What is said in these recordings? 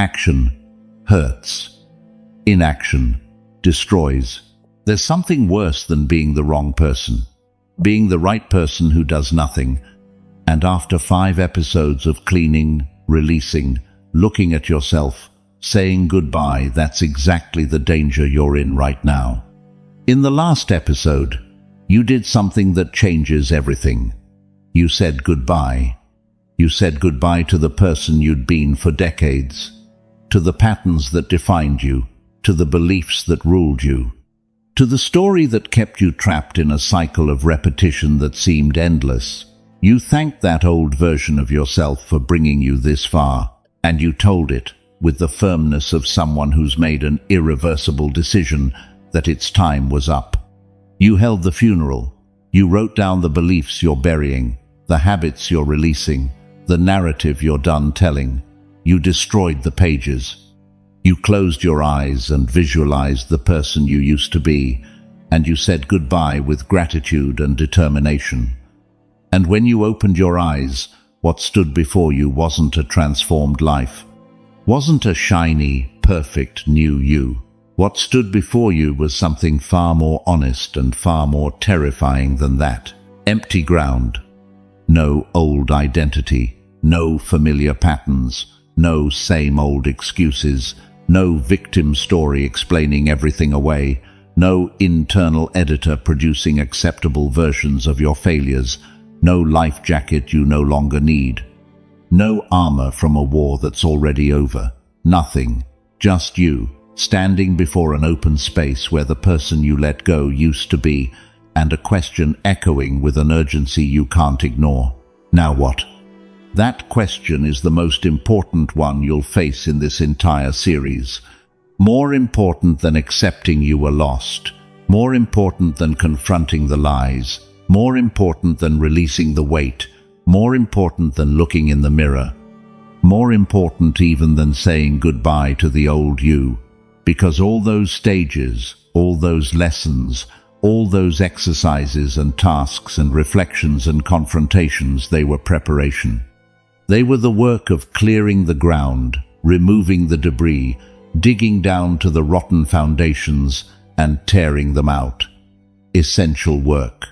Action hurts. Inaction destroys. There's something worse than being the wrong person. Being the right person who does nothing. And after 5 episodes of cleaning, releasing, looking at yourself, saying goodbye, that's exactly the danger you're in right now. In the last episode, you did something that changes everything. You said goodbye. You said goodbye to the person you'd been for decades, to the patterns that defined you, to the beliefs that ruled you, to the story that kept you trapped in a cycle of repetition that seemed endless. You thanked that old version of yourself for bringing you this far, and you told it, with the firmness of someone who's made an irreversible decision, that its time was up. You held the funeral. You wrote down the beliefs you're burying, the habits you're releasing, the narrative you're done telling. You destroyed the pages. You closed your eyes and visualized the person you used to be, and you said goodbye with gratitude and determination. And when you opened your eyes, what stood before you wasn't a transformed life, wasn't a shiny, perfect new you. What stood before you was something far more honest and far more terrifying than that. Empty ground. No old identity, no familiar patterns, no same old excuses, no victim story explaining everything away, no internal editor producing acceptable versions of your failures, no life jacket you no longer need, no armor from a war that's already over, nothing, just you, standing before an open space where the person you let go used to be, and a question echoing with an urgency you can't ignore. Now what? That question is the most important one you'll face in this entire series. More important than accepting you were lost. More important than confronting the lies. More important than releasing the weight. More important than looking in the mirror. More important even than saying goodbye to the old you. Because all those stages, all those lessons, all those exercises and tasks and reflections and confrontations, they were preparation. They were the work of clearing the ground, removing the debris, digging down to the rotten foundations and tearing them out. Essential work.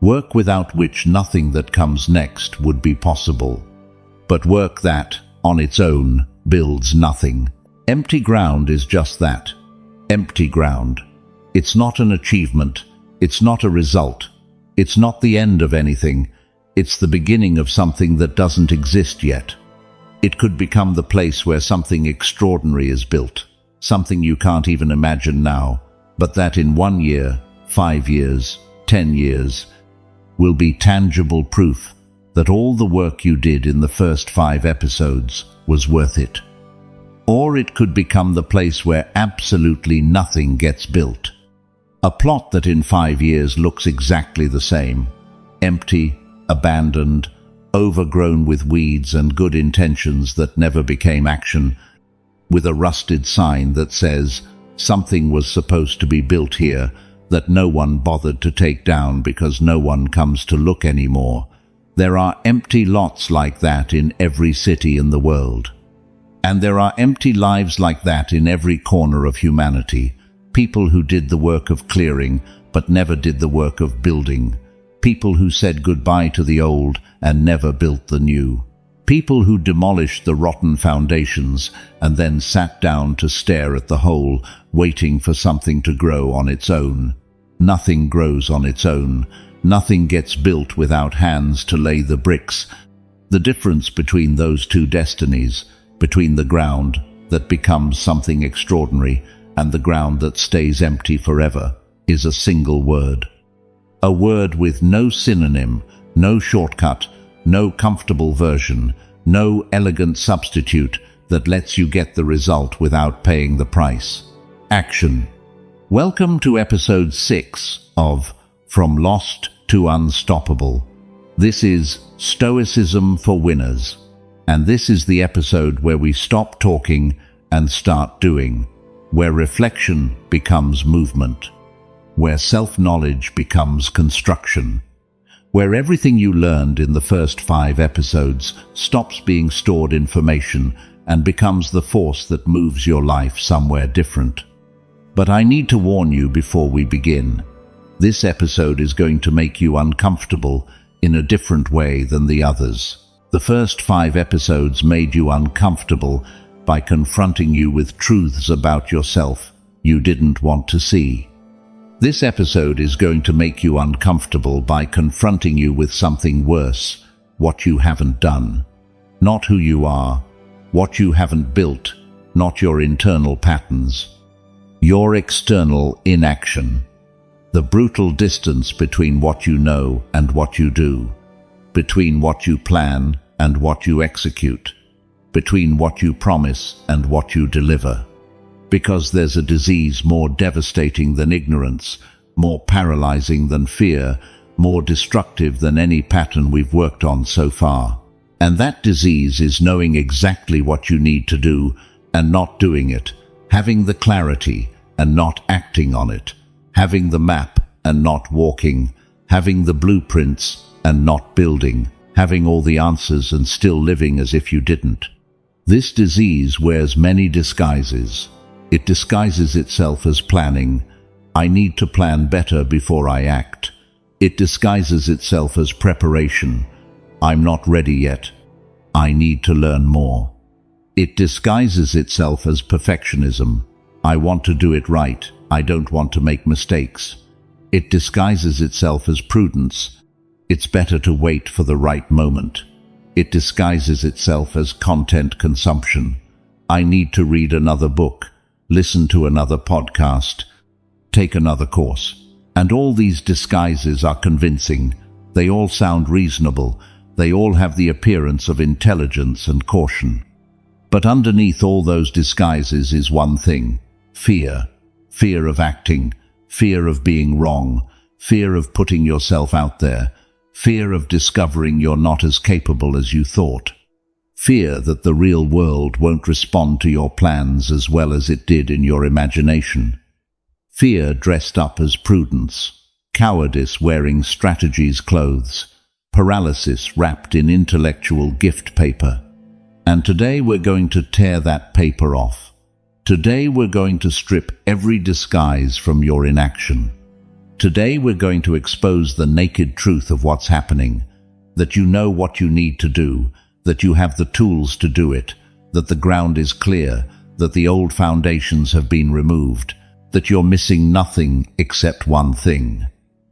Work without which nothing that comes next would be possible. But work that, on its own, builds nothing. Empty ground is just that. Empty ground. It's not an achievement. It's not a result. It's not the end of anything. It's the beginning of something that doesn't exist yet. It could become the place where something extraordinary is built, something you can't even imagine now, but that in 1 year, 5 years, 10 years, will be tangible proof that all the work you did in the first 5 episodes was worth it. Or it could become the place where absolutely nothing gets built. A plot that in 5 years looks exactly the same, empty, abandoned, overgrown with weeds and good intentions that never became action, with a rusted sign that says something was supposed to be built here that no one bothered to take down because no one comes to look anymore. There are empty lots like that in every city in the world. And there are empty lives like that in every corner of humanity. People who did the work of clearing but never did the work of building. People who said goodbye to the old and never built the new. People who demolished the rotten foundations and then sat down to stare at the hole, waiting for something to grow on its own. Nothing grows on its own. Nothing gets built without hands to lay the bricks. The difference between those two destinies, between the ground that becomes something extraordinary and the ground that stays empty forever, is a single word. A word with no synonym, no shortcut, no comfortable version, no elegant substitute that lets you get the result without paying the price. Action. Welcome to episode 6 of From Lost to Unstoppable. This is Stoicism for Winners, and this is the episode where we stop talking and start doing, where reflection becomes movement, where self-knowledge becomes construction, where everything you learned in the first 5 episodes stops being stored information and becomes the force that moves your life somewhere different. But I need to warn you before we begin. This episode is going to make you uncomfortable in a different way than the others. The first 5 episodes made you uncomfortable by confronting you with truths about yourself you didn't want to see. This episode is going to make you uncomfortable by confronting you with something worse, what you haven't done. Not who you are, what you haven't built, not your internal patterns. Your external inaction. The brutal distance between what you know and what you do. Between what you plan and what you execute. Between what you promise and what you deliver. Because there's a disease more devastating than ignorance, more paralyzing than fear, more destructive than any pattern we've worked on so far. And that disease is knowing exactly what you need to do and not doing it, having the clarity and not acting on it, having the map and not walking, having the blueprints and not building, having all the answers and still living as if you didn't. This disease wears many disguises. It disguises itself as planning. I need to plan better before I act. It disguises itself as preparation. I'm not ready yet. I need to learn more. It disguises itself as perfectionism. I want to do it right. I don't want to make mistakes. It disguises itself as prudence. It's better to wait for the right moment. It disguises itself as content consumption. I need to read another book, listen to another podcast, take another course. And all these disguises are convincing. They all sound reasonable. They all have the appearance of intelligence and caution. But underneath all those disguises is one thing: fear. Fear of acting, fear of being wrong, fear of putting yourself out there, fear of discovering you're not as capable as you thought. Fear that the real world won't respond to your plans as well as it did in your imagination. Fear dressed up as prudence, cowardice wearing strategy's clothes, paralysis wrapped in intellectual gift paper. And today we're going to tear that paper off. Today we're going to strip every disguise from your inaction. Today we're going to expose the naked truth of what's happening, that you know what you need to do, that you have the tools to do it, that the ground is clear, that the old foundations have been removed, that you're missing nothing except one thing: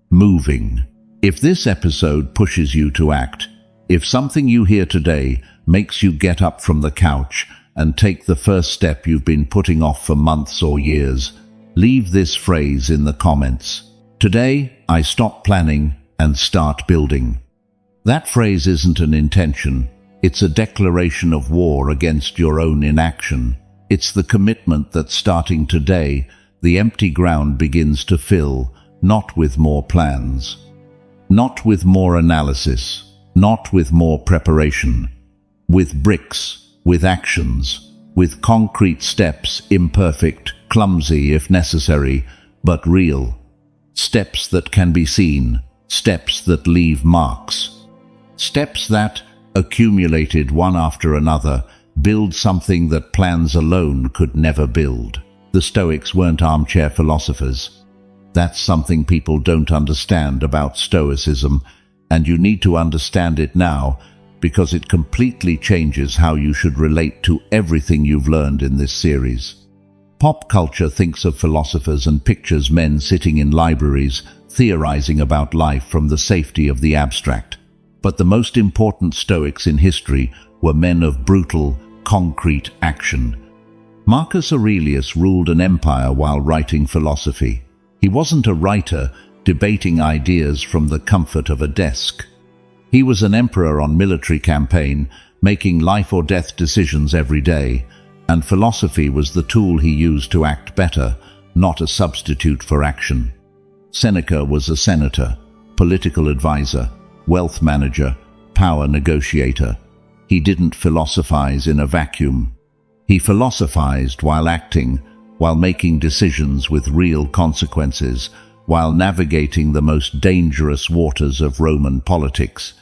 moving. If this episode pushes you to act, if something you hear today makes you get up from the couch and take the first step you've been putting off for months or years, leave this phrase in the comments: today I stop planning and start building. That phrase isn't an intention. It's a declaration of war against your own inaction. It's the commitment that starting today, the empty ground begins to fill, not with more plans, not with more analysis, not with more preparation, with bricks, with actions, with concrete steps, imperfect, clumsy if necessary, but real. Steps that can be seen, steps that leave marks, steps that, accumulated one after another, build something that plans alone could never build. The Stoics weren't armchair philosophers. That's something people don't understand about Stoicism, and you need to understand it now, because it completely changes how you should relate to everything you've learned in this series. Pop culture thinks of philosophers and pictures men sitting in libraries, theorizing about life from the safety of the abstract. But the most important Stoics in history were men of brutal, concrete action. Marcus Aurelius ruled an empire while writing philosophy. He wasn't a writer debating ideas from the comfort of a desk. He was an emperor on military campaign, making life or death decisions every day, and philosophy was the tool he used to act better, not a substitute for action. Seneca was a senator, political advisor, wealth manager, power negotiator. He didn't philosophize in a vacuum. He philosophized while acting, while making decisions with real consequences, while navigating the most dangerous waters of Roman politics.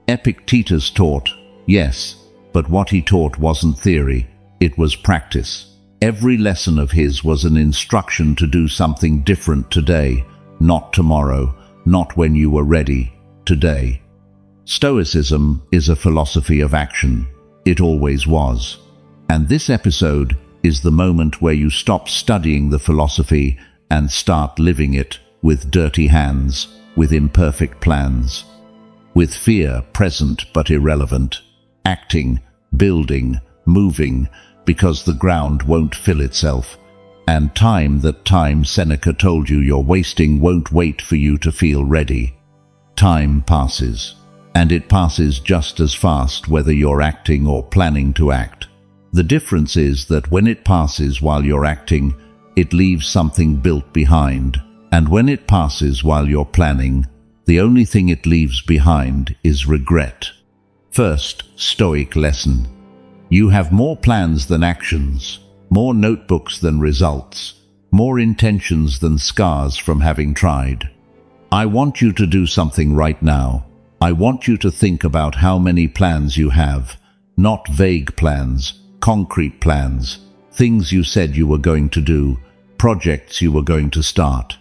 Epictetus taught, yes, but what he taught wasn't theory. It was practice. Every lesson of his was an instruction to do something different today, not tomorrow, not when you were ready, today. Stoicism is a philosophy of action. It always was. And this episode is the moment where you stop studying the philosophy and start living it with dirty hands, with imperfect plans, with fear present but irrelevant, acting, building, moving, because the ground won't fill itself, and time Seneca told you you're wasting won't wait for you to feel ready. Time passes, and it passes just as fast whether you're acting or planning to act. The difference is that when it passes while you're acting, it leaves something built behind, and when it passes while you're planning, the only thing it leaves behind is regret. First, Stoic lesson. You have more plans than actions, more notebooks than results, more intentions than scars from having tried. I want you to do something right now. I want you to think about how many plans you have, not vague plans, concrete plans, things you said you were going to do, projects you were going to start,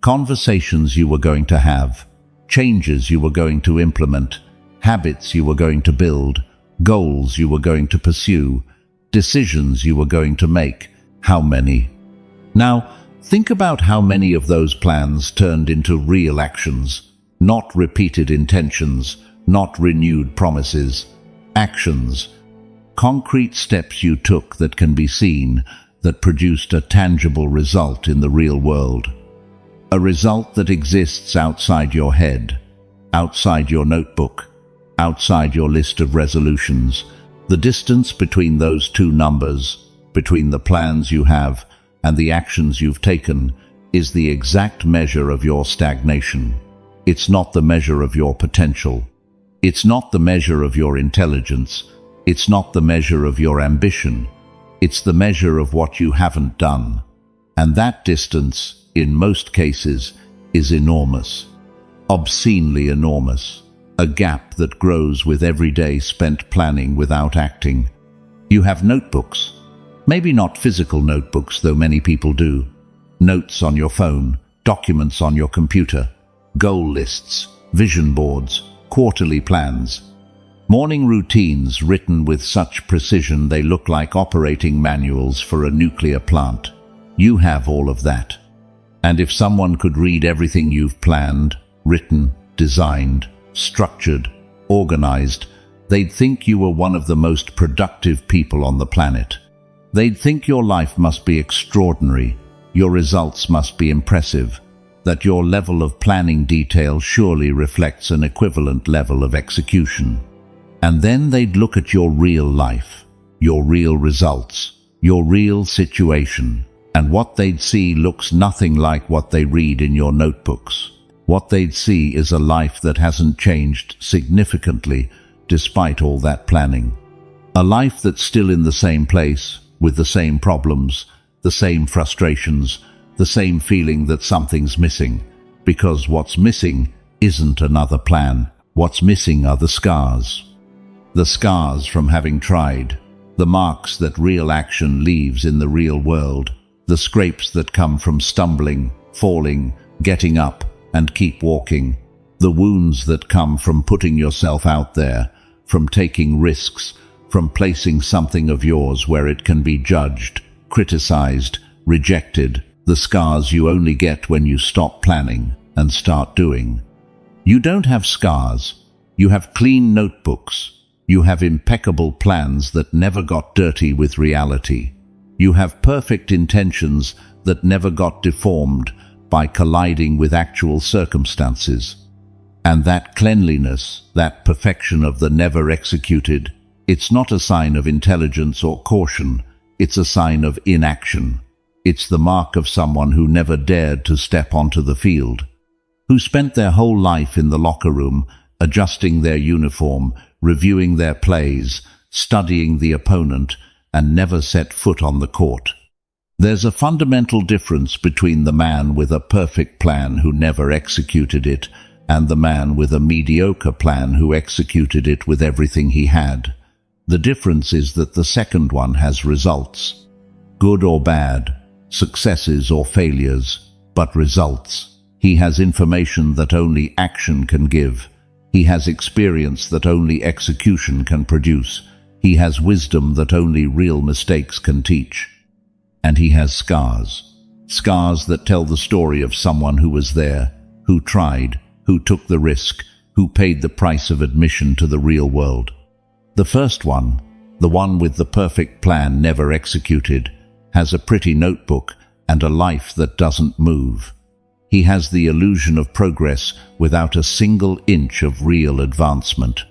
conversations you were going to have, changes you were going to implement, habits you were going to build, goals you were going to pursue, decisions you were going to make. How many? Now, think about how many of those plans turned into real actions, not repeated intentions, not renewed promises. Actions. Concrete steps you took that can be seen, that produced a tangible result in the real world. A result that exists outside your head, outside your notebook, outside your list of resolutions. The distance between those two numbers, between the plans you have and the actions you've taken, is the exact measure of your stagnation. It's not the measure of your potential. It's not the measure of your intelligence. It's not the measure of your ambition. It's the measure of what you haven't done. And that distance, in most cases, is enormous. Obscenely enormous. A gap that grows with every day spent planning without acting. You have notebooks. Maybe not physical notebooks, though many people do. Notes on your phone, documents on your computer, goal lists, vision boards, quarterly plans. Morning routines written with such precision they look like operating manuals for a nuclear plant. You have all of that. And if someone could read everything you've planned, written, designed, structured, organized, they'd think you were one of the most productive people on the planet. They'd think your life must be extraordinary, your results must be impressive, that your level of planning detail surely reflects an equivalent level of execution. And then they'd look at your real life, your real results, your real situation, and what they'd see looks nothing like what they read in your notebooks. What they'd see is a life that hasn't changed significantly despite all that planning. A life that's still in the same place, with the same problems, the same frustrations, the same feeling that something's missing. Because what's missing isn't another plan. What's missing are the scars. The scars from having tried, the marks that real action leaves in the real world, the scrapes that come from stumbling, falling, getting up, and keep walking, the wounds that come from putting yourself out there, from taking risks, from placing something of yours where it can be judged, criticized, rejected, the scars you only get when you stop planning and start doing. You don't have scars. You have clean notebooks. You have impeccable plans that never got dirty with reality. You have perfect intentions that never got deformed by colliding with actual circumstances. And that cleanliness, that perfection of the never executed, it's not a sign of intelligence or caution, it's a sign of inaction. It's the mark of someone who never dared to step onto the field, who spent their whole life in the locker room, adjusting their uniform, reviewing their plays, studying the opponent, and never set foot on the court. There's a fundamental difference between the man with a perfect plan who never executed it and the man with a mediocre plan who executed it with everything he had. The difference is that the second one has results. Good or bad, successes or failures, but results. He has information that only action can give. He has experience that only execution can produce. He has wisdom that only real mistakes can teach. And he has scars. Scars that tell the story of someone who was there, who tried, who took the risk, who paid the price of admission to the real world. The first one, the one with the perfect plan never executed, has a pretty notebook and a life that doesn't move. He has the illusion of progress without a single inch of real advancement.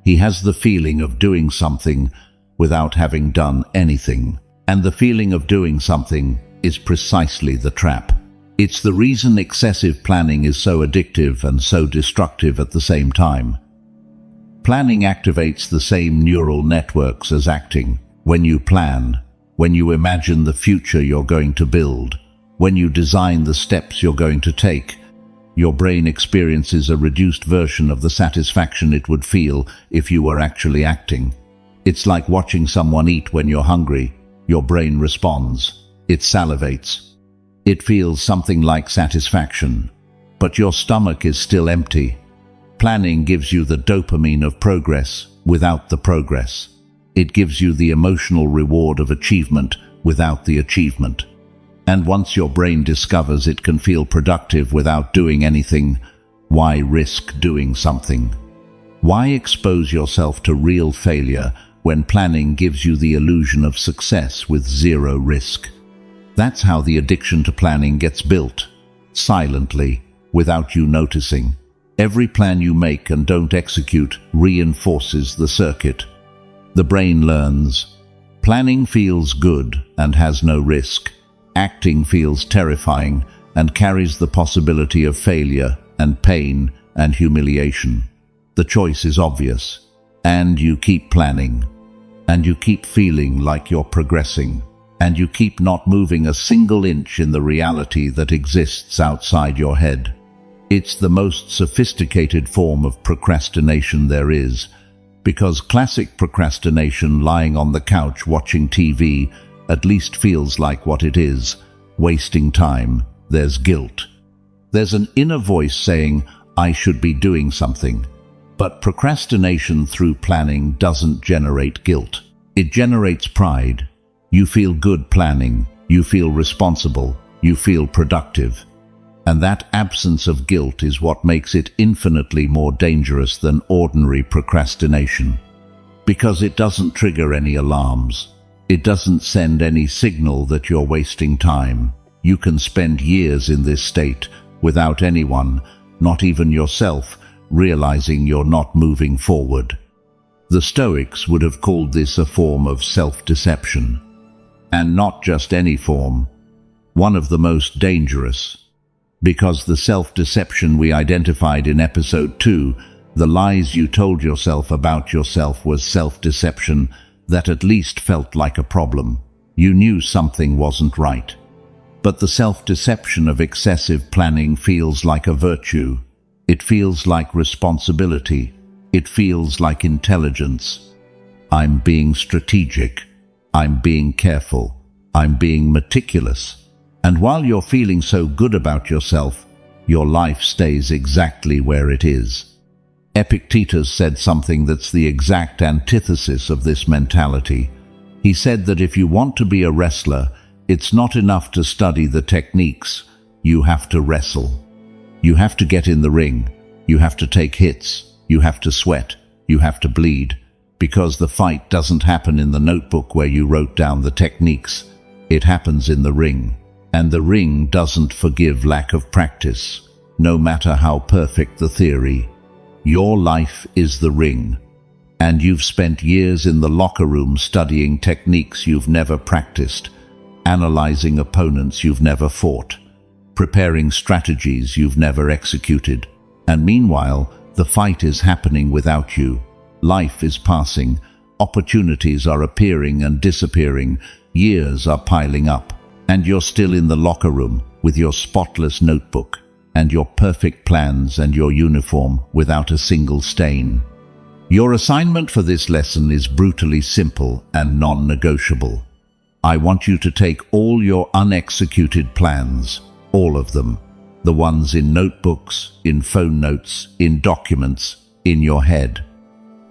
He has the feeling of doing something without having done anything. And the feeling of doing something is precisely the trap. It's the reason excessive planning is so addictive and so destructive at the same time. Planning activates the same neural networks as acting. When you plan, when you imagine the future you're going to build, when you design the steps you're going to take, your brain experiences a reduced version of the satisfaction it would feel if you were actually acting. It's like watching someone eat when you're hungry. Your brain responds. It salivates. It feels something like satisfaction, but your stomach is still empty. Planning gives you the dopamine of progress without the progress. It gives you the emotional reward of achievement without the achievement. And once your brain discovers it can feel productive without doing anything, why risk doing something? Why expose yourself to real failure when planning gives you the illusion of success with zero risk? That's how the addiction to planning gets built, silently, without you noticing. Every plan you make and don't execute reinforces the circuit. The brain learns. Planning feels good and has no risk. Acting feels terrifying and carries the possibility of failure and pain and humiliation. The choice is obvious, and you keep planning. And you keep feeling like you're progressing, and you keep not moving a single inch in the reality that exists outside your head. It's the most sophisticated form of procrastination there is, because classic procrastination, lying on the couch watching TV, at least feels like what it is, wasting time. There's guilt. There's an inner voice saying, I should be doing something. But procrastination through planning doesn't generate guilt. It generates pride. You feel good planning. You feel responsible. You feel productive. And that absence of guilt is what makes it infinitely more dangerous than ordinary procrastination. Because it doesn't trigger any alarms. It doesn't send any signal that you're wasting time. You can spend years in this state without anyone, not even yourself, realizing you're not moving forward. The Stoics would have called this a form of self-deception. And not just any form, one of the most dangerous. Because the self-deception we identified in episode 2, the lies you told yourself about yourself, was self-deception that at least felt like a problem. You knew something wasn't right. But the self-deception of excessive planning feels like a virtue. It feels like responsibility. It feels like intelligence. I'm being strategic. I'm being careful. I'm being meticulous. And while you're feeling so good about yourself, your life stays exactly where it is. Epictetus said something that's the exact antithesis of this mentality. He said that if you want to be a wrestler, it's not enough to study the techniques. You have to wrestle. You have to get in the ring. You have to take hits. You have to sweat. You have to bleed. Because the fight doesn't happen in the notebook where you wrote down the techniques. It happens in the ring. And the ring doesn't forgive lack of practice, no matter how perfect the theory. Your life is the ring. And you've spent years in the locker room studying techniques you've never practiced, analyzing opponents you've never fought, preparing strategies you've never executed. And meanwhile, the fight is happening without you. Life is passing. Opportunities are appearing and disappearing. Years are piling up. And you're still in the locker room with your spotless notebook and your perfect plans and your uniform without a single stain. Your assignment for this lesson is brutally simple and non-negotiable. I want you to take all your unexecuted plans, all of them, the ones in notebooks, in phone notes, in documents, in your head,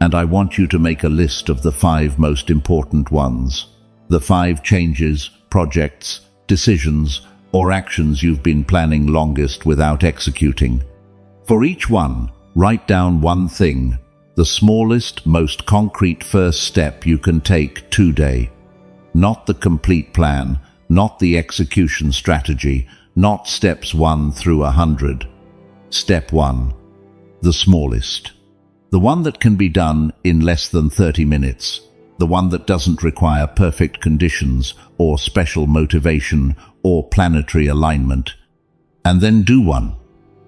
and I want you to make a list of the 5 most important ones, the 5 changes, projects, decisions, or actions you've been planning longest without executing. For each one, write down one thing, the smallest, most concrete first step you can take today. Not the complete plan, not the execution strategy, not steps 1 through 100. Step 1. The smallest. The one that can be done in less than 30 minutes. The one that doesn't require perfect conditions or special motivation or planetary alignment. And then do one.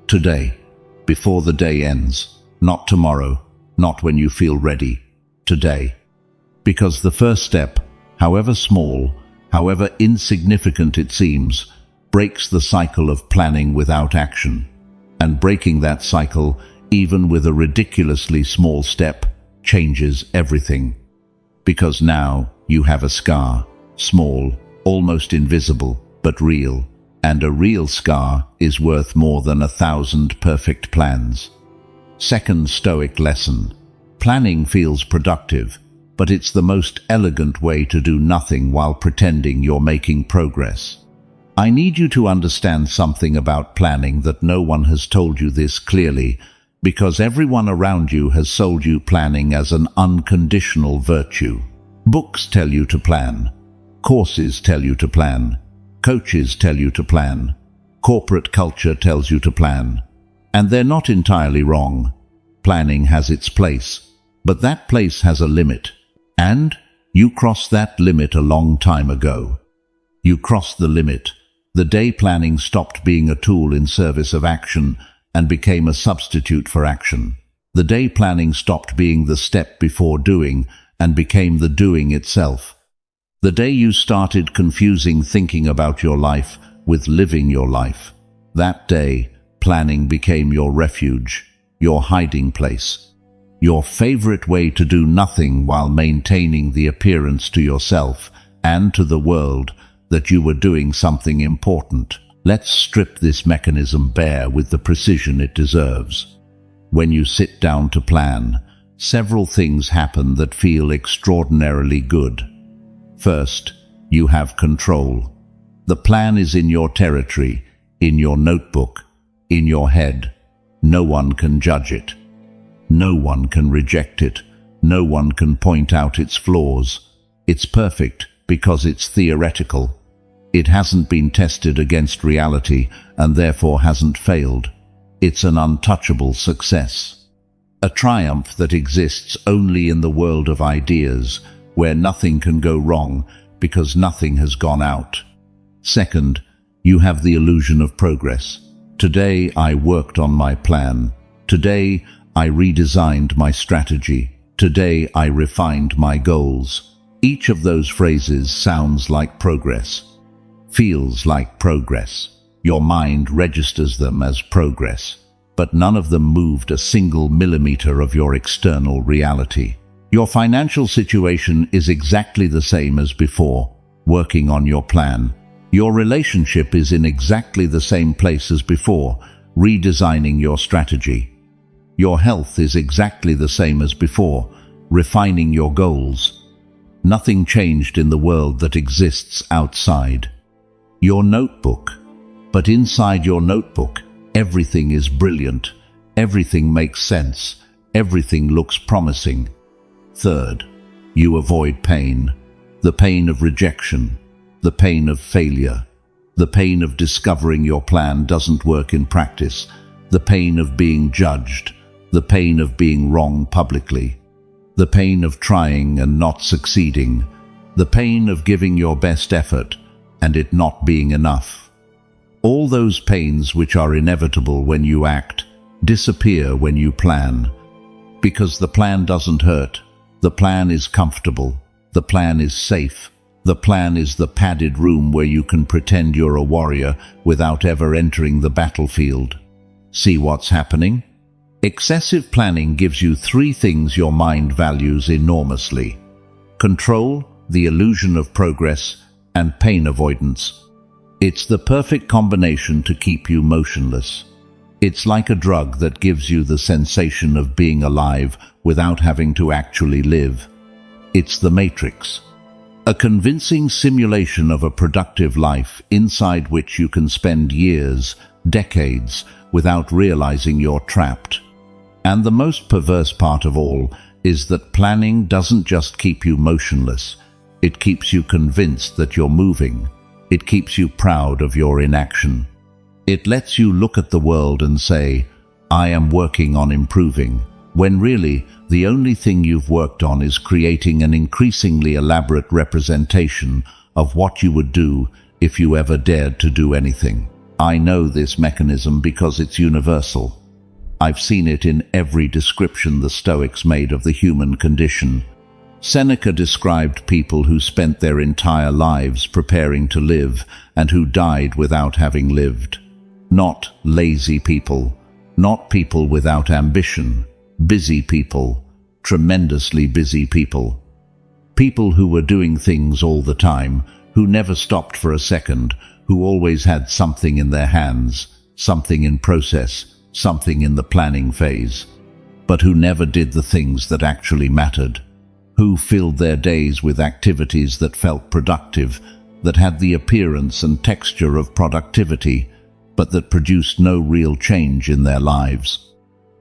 Today. Before the day ends. Not tomorrow. Not when you feel ready. Today. Because the first step, however small, however insignificant it seems, breaks the cycle of planning without action. And breaking that cycle, even with a ridiculously small step, changes everything. Because now you have a scar, small, almost invisible, but real, and a real scar is worth more than 1,000 perfect plans. Second Stoic lesson. Planning feels productive, but it's the most elegant way to do nothing while pretending you're making progress. I need you to understand something about planning that no one has told you this clearly, because everyone around you has sold you planning as an unconditional virtue. Books tell you to plan. Courses tell you to plan. Coaches tell you to plan. Corporate culture tells you to plan. And they're not entirely wrong. Planning has its place, but that place has a limit. And you crossed that limit a long time ago. You crossed the limit. The day planning stopped being a tool in service of action and became a substitute for action. The day planning stopped being the step before doing and became the doing itself. The day you started confusing thinking about your life with living your life. That day, planning became your refuge, your hiding place, your favorite way to do nothing while maintaining the appearance to yourself and to the world that you were doing something important. Let's strip this mechanism bare with the precision it deserves. When you sit down to plan, several things happen that feel extraordinarily good. First, you have control. The plan is in your territory, in your notebook, in your head. No one can judge it. No one can reject it. No one can point out its flaws. It's perfect because it's theoretical. It hasn't been tested against reality and therefore hasn't failed. It's an untouchable success. A triumph that exists only in the world of ideas, where nothing can go wrong because nothing has gone out. Second, you have the illusion of progress. Today I worked on my plan. Today I redesigned my strategy. Today I refined my goals. Each of those phrases sounds like progress. Feels like progress. Your mind registers them as progress, but none of them moved a single millimeter of your external reality. Your financial situation is exactly the same as before, working on your plan. Your relationship is in exactly the same place as before, redesigning your strategy. Your health is exactly the same as before, refining your goals. Nothing changed in the world that exists outside your notebook. But inside your notebook, everything is brilliant. Everything makes sense. Everything looks promising. Third, you avoid pain. The pain of rejection. The pain of failure. The pain of discovering your plan doesn't work in practice. The pain of being judged. The pain of being wrong publicly. The pain of trying and not succeeding. The pain of giving your best effort and it not being enough. All those pains which are inevitable when you act disappear when you plan. Because the plan doesn't hurt. The plan is comfortable. The plan is safe. The plan is the padded room where you can pretend you're a warrior without ever entering the battlefield. See what's happening? Excessive planning gives you three things your mind values enormously: control, the illusion of progress, and pain avoidance. It's the perfect combination to keep you motionless. It's like a drug that gives you the sensation of being alive without having to actually live. It's the Matrix, a convincing simulation of a productive life inside which you can spend years, decades, without realizing you're trapped. And the most perverse part of all is that planning doesn't just keep you motionless, it keeps you convinced that you're moving. It keeps you proud of your inaction. It lets you look at the world and say, "I am working on improving," when really the only thing you've worked on is creating an increasingly elaborate representation of what you would do if you ever dared to do anything. I know this mechanism because it's universal. I've seen it in every description the Stoics made of the human condition. Seneca described people who spent their entire lives preparing to live and who died without having lived. Not lazy people, not people without ambition, busy people, tremendously busy people. People who were doing things all the time, who never stopped for a second, who always had something in their hands, something in process, something in the planning phase, but who never did the things that actually mattered. Who filled their days with activities that felt productive, that had the appearance and texture of productivity, but that produced no real change in their lives.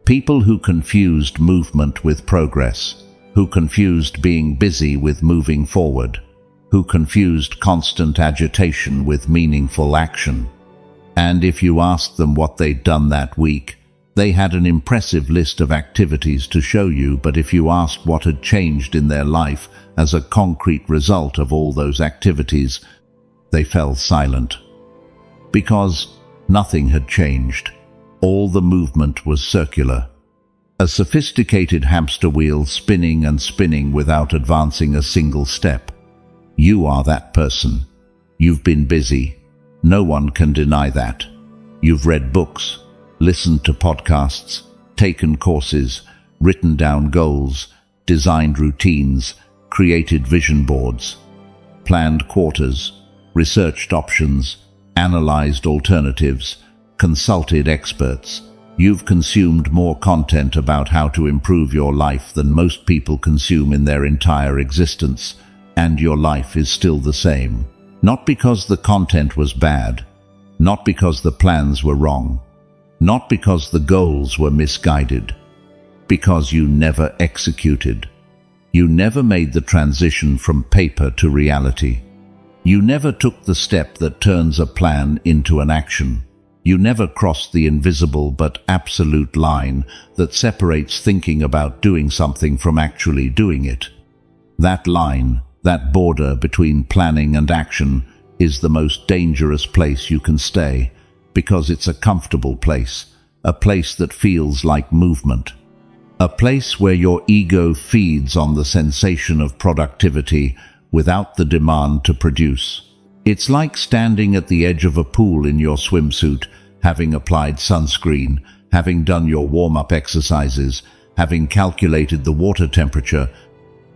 People who confused movement with progress, who confused being busy with moving forward, who confused constant agitation with meaningful action. And if you asked them what they'd done that week, they had an impressive list of activities to show you, but if you asked what had changed in their life as a concrete result of all those activities, they fell silent. Because nothing had changed. All the movement was circular. A sophisticated hamster wheel spinning and spinning without advancing a single step. You are that person. You've been busy. No one can deny that. You've read books, listened to podcasts, taken courses, written down goals, designed routines, created vision boards, planned quarters, researched options, analyzed alternatives, consulted experts. You've consumed more content about how to improve your life than most people consume in their entire existence, and your life is still the same. Not because the content was bad, not because the plans were wrong, not because the goals were misguided, because you never executed. You never made the transition from paper to reality. You never took the step that turns a plan into an action. You never crossed the invisible but absolute line that separates thinking about doing something from actually doing it. That line, that border between planning and action, is the most dangerous place you can stay, because it's a comfortable place, a place that feels like movement, a place where your ego feeds on the sensation of productivity without the demand to produce. It's like standing at the edge of a pool in your swimsuit, having applied sunscreen, having done your warm-up exercises, having calculated the water temperature,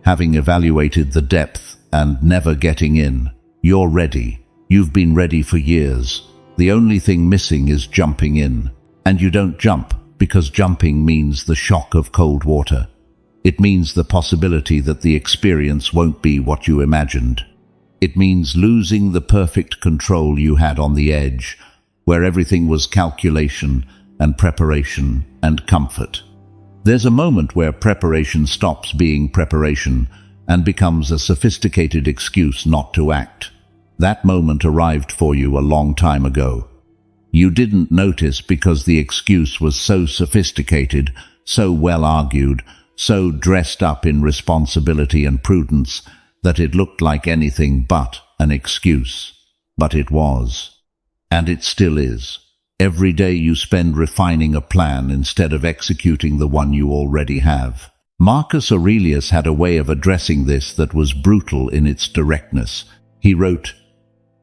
having evaluated the depth, and never getting in. You're ready. You've been ready for years. The only thing missing is jumping in. And you don't jump, because jumping means the shock of cold water. It means the possibility that the experience won't be what you imagined. It means losing the perfect control you had on the edge, where everything was calculation and preparation and comfort. There's a moment where preparation stops being preparation and becomes a sophisticated excuse not to act. That moment arrived for you a long time ago. You didn't notice because the excuse was so sophisticated, so well argued, so dressed up in responsibility and prudence that it looked like anything but an excuse. But it was. And it still is. Every day you spend refining a plan instead of executing the one you already have. Marcus Aurelius had a way of addressing this that was brutal in its directness. He wrote,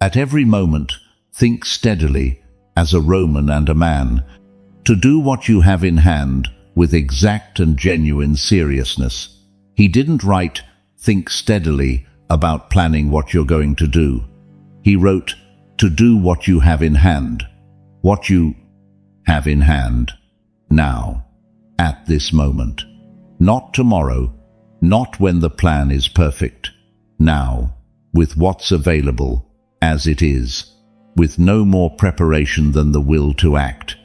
"At every moment, think steadily, as a Roman and a man, to do what you have in hand with exact and genuine seriousness. He didn't write, "Think steadily about planning what you're going to do." He wrote, "To do what you have in hand." What you have in hand. Now. At this moment. Not tomorrow. Not when the plan is perfect. Now. With what's available, as it is. With no more preparation than the will to act.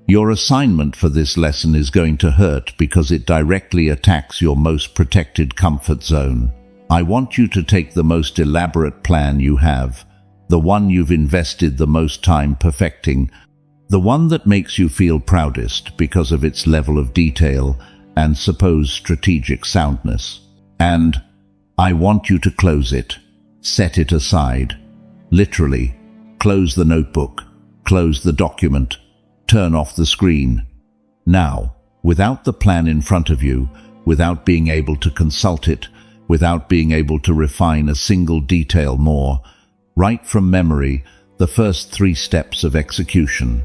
Your assignment for this lesson is going to hurt because it directly attacks your most protected comfort zone. I want you to take the most elaborate plan you have, the one you've invested the most time perfecting, the one that makes you feel proudest because of its level of detail and supposed strategic soundness. And I want you to close it. Set it aside. Literally, close the notebook, close the document, turn off the screen. Now, without the plan in front of you, without being able to consult it, without being able to refine a single detail more, write from memory the first 3 steps of execution.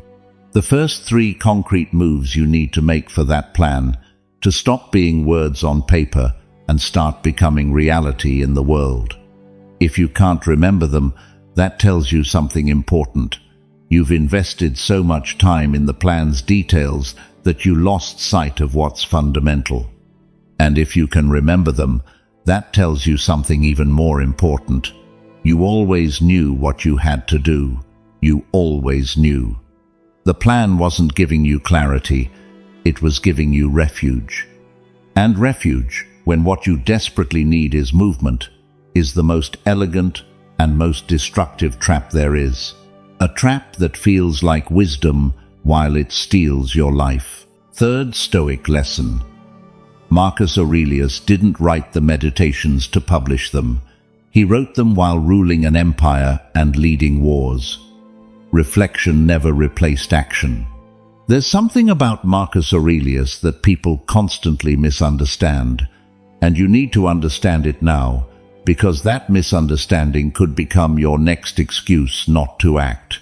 The first 3 concrete moves you need to make for that plan, to stop being words on paper and start becoming reality in the world. If you can't remember them, that tells you something important. You've invested so much time in the plan's details that you lost sight of what's fundamental. And if you can remember them, that tells you something even more important. You always knew what you had to do. You always knew. The plan wasn't giving you clarity, it was giving you refuge. And refuge, when what you desperately need is movement, is the most elegant and most destructive trap there is. A trap that feels like wisdom while it steals your life. Third Stoic lesson. Marcus Aurelius didn't write the Meditations to publish them. He wrote them while ruling an empire and leading wars. Reflection never replaced action. There's something about Marcus Aurelius that people constantly misunderstand, and you need to understand it now, because that misunderstanding could become your next excuse not to act.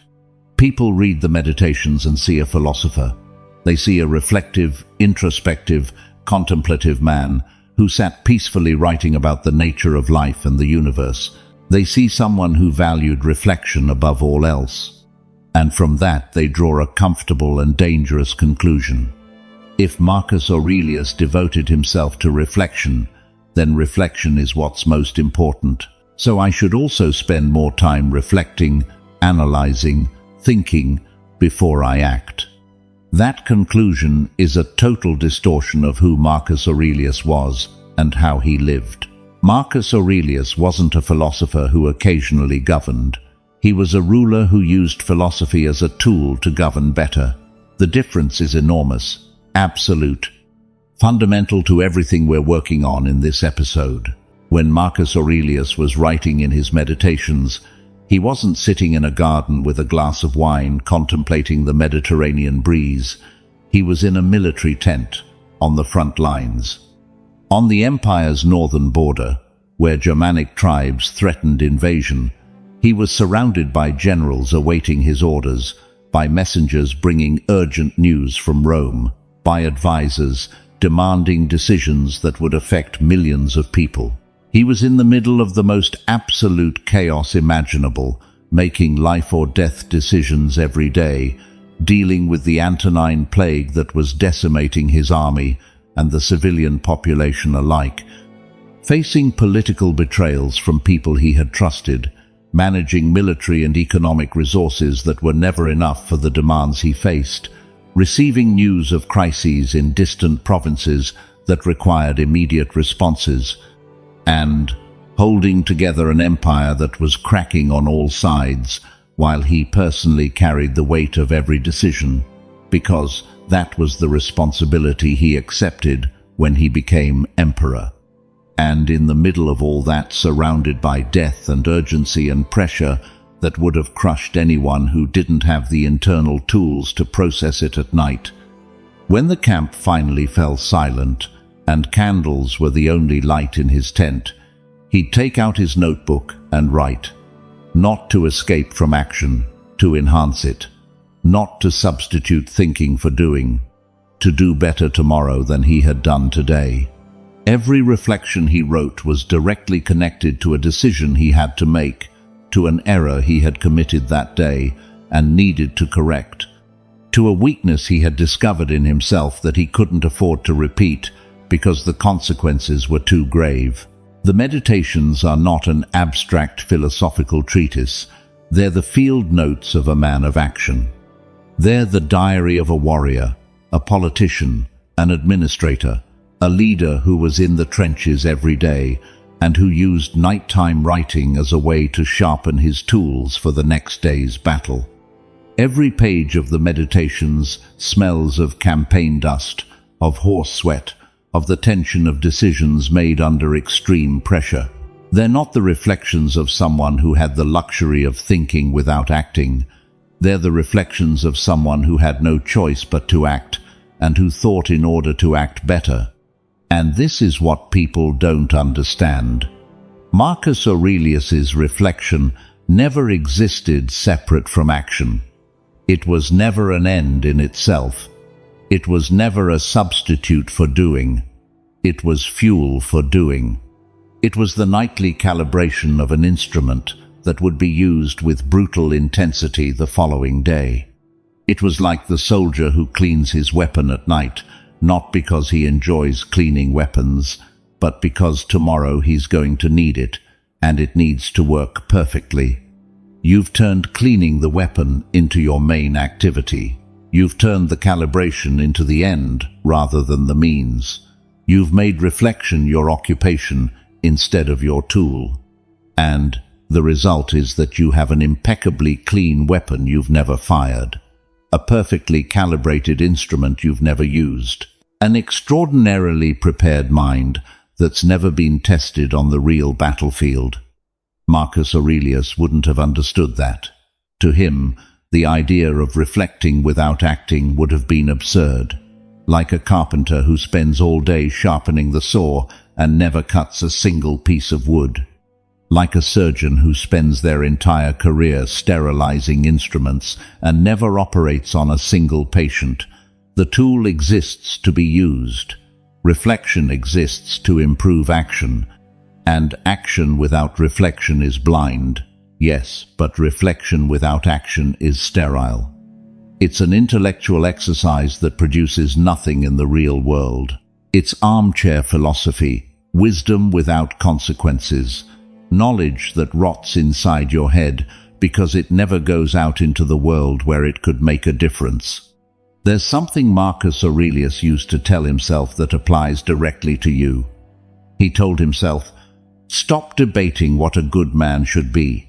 People read the Meditations and see a philosopher. They see a reflective, introspective, contemplative man who sat peacefully writing about the nature of life and the universe. They see someone who valued reflection above all else. And from that they draw a comfortable and dangerous conclusion. If Marcus Aurelius devoted himself to reflection, then reflection is what's most important. So I should also spend more time reflecting, analyzing, thinking before I act. That conclusion is a total distortion of who Marcus Aurelius was and how he lived. Marcus Aurelius wasn't a philosopher who occasionally governed. He was a ruler who used philosophy as a tool to govern better. The difference is enormous, absolute, fundamental to everything we're working on in this episode. When Marcus Aurelius was writing in his Meditations, he wasn't sitting in a garden with a glass of wine contemplating the Mediterranean breeze. He was in a military tent on the front lines. On the empire's northern border, where Germanic tribes threatened invasion, he was surrounded by generals awaiting his orders, by messengers bringing urgent news from Rome, by advisors demanding decisions that would affect millions of people. He was in the middle of the most absolute chaos imaginable, making life or death decisions every day, dealing with the Antonine plague that was decimating his army and the civilian population alike, facing political betrayals from people he had trusted, managing military and economic resources that were never enough for the demands he faced, receiving news of crises in distant provinces that required immediate responses, and holding together an empire that was cracking on all sides, while he personally carried the weight of every decision, because that was the responsibility he accepted when he became emperor. And in the middle of all that, surrounded by death and urgency and pressure that would have crushed anyone who didn't have the internal tools to process it at night, when the camp finally fell silent and candles were the only light in his tent, he'd take out his notebook and write, not to escape from action, to enhance it, not to substitute thinking for doing, to do better tomorrow than he had done today. Every reflection he wrote was directly connected to a decision he had to make, to an error he had committed that day and needed to correct, to a weakness he had discovered in himself that he couldn't afford to repeat because the consequences were too grave. The Meditations are not an abstract philosophical treatise. They're the field notes of a man of action. They're the diary of a warrior, a politician, an administrator, a leader who was in the trenches every day and who used nighttime writing as a way to sharpen his tools for the next day's battle. Every page of the Meditations smells of campaign dust, of horse sweat, of the tension of decisions made under extreme pressure. They're not the reflections of someone who had the luxury of thinking without acting. They're the reflections of someone who had no choice but to act, and who thought in order to act better. And this is what people don't understand. Marcus Aurelius's reflection never existed separate from action. It was never an end in itself. It was never a substitute for doing. It was fuel for doing. It was the nightly calibration of an instrument that would be used with brutal intensity the following day. It was like the soldier who cleans his weapon at night, not because he enjoys cleaning weapons, but because tomorrow he's going to need it, and it needs to work perfectly. You've turned cleaning the weapon into your main activity. You've turned the calibration into the end rather than the means. You've made reflection your occupation instead of your tool. And the result is that you have an impeccably clean weapon you've never fired, a perfectly calibrated instrument you've never used, an extraordinarily prepared mind that's never been tested on the real battlefield. Marcus Aurelius wouldn't have understood that. To him, the idea of reflecting without acting would have been absurd, like a carpenter who spends all day sharpening the saw and never cuts a single piece of wood, like a surgeon who spends their entire career sterilizing instruments and never operates on a single patient. The tool exists to be used. Reflection exists to improve action, and action without reflection is blind. Yes, but reflection without action is sterile. It's an intellectual exercise that produces nothing in the real world. It's armchair philosophy, wisdom without consequences, knowledge that rots inside your head because it never goes out into the world where it could make a difference. There's something Marcus Aurelius used to tell himself that applies directly to you. He told himself, "Stop debating what a good man should be.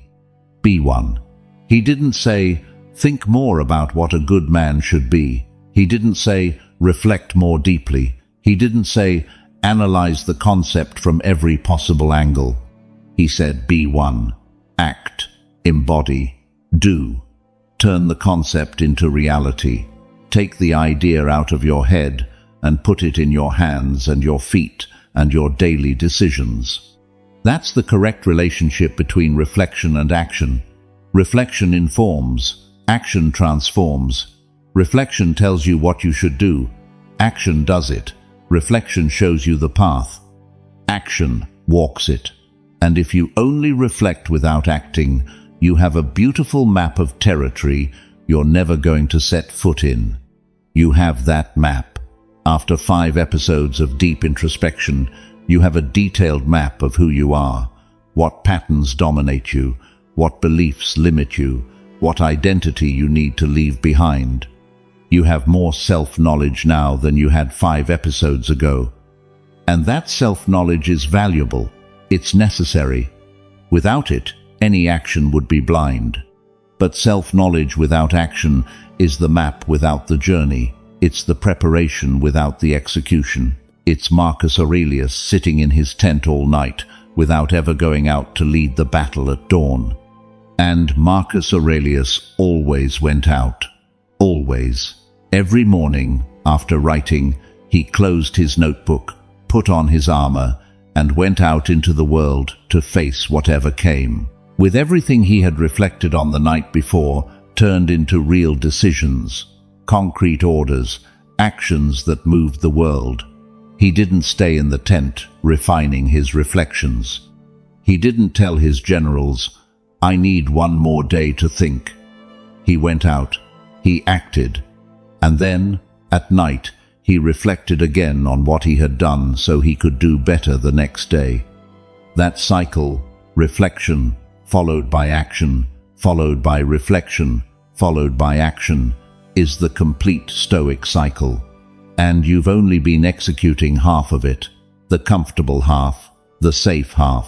Be one." He didn't say, "Think more about what a good man should be." He didn't say, "Reflect more deeply." He didn't say, "Analyze the concept from every possible angle." He said, "Be one. Act. Embody. Do. Turn the concept into reality. Take the idea out of your head and put it in your hands and your feet and your daily decisions." That's the correct relationship between reflection and action. Reflection informs, action transforms. Reflection tells you what you should do. Action does it. Reflection shows you the path. Action walks it. And if you only reflect without acting, you have a beautiful map of territory you're never going to set foot in. You have that map. After 5 episodes of deep introspection, you have a detailed map of who you are, what patterns dominate you, what beliefs limit you, what identity you need to leave behind. You have more self-knowledge now than you had 5 episodes ago. And that self-knowledge is valuable. It's necessary. Without it, any action would be blind. But self-knowledge without action is the map without the journey. It's the preparation without the execution. It's Marcus Aurelius sitting in his tent all night without ever going out to lead the battle at dawn. And Marcus Aurelius always went out. Always. Every morning, after writing, he closed his notebook, put on his armor, and went out into the world to face whatever came, with everything he had reflected on the night before turned into real decisions, concrete orders, actions that moved the world. He didn't stay in the tent, refining his reflections. He didn't tell his generals, "I need one more day to think." He went out, he acted, and then, at night, he reflected again on what he had done so he could do better the next day. That cycle, reflection, followed by action, followed by reflection, followed by action, is the complete Stoic cycle. And you've only been executing half of it, the comfortable half, the safe half.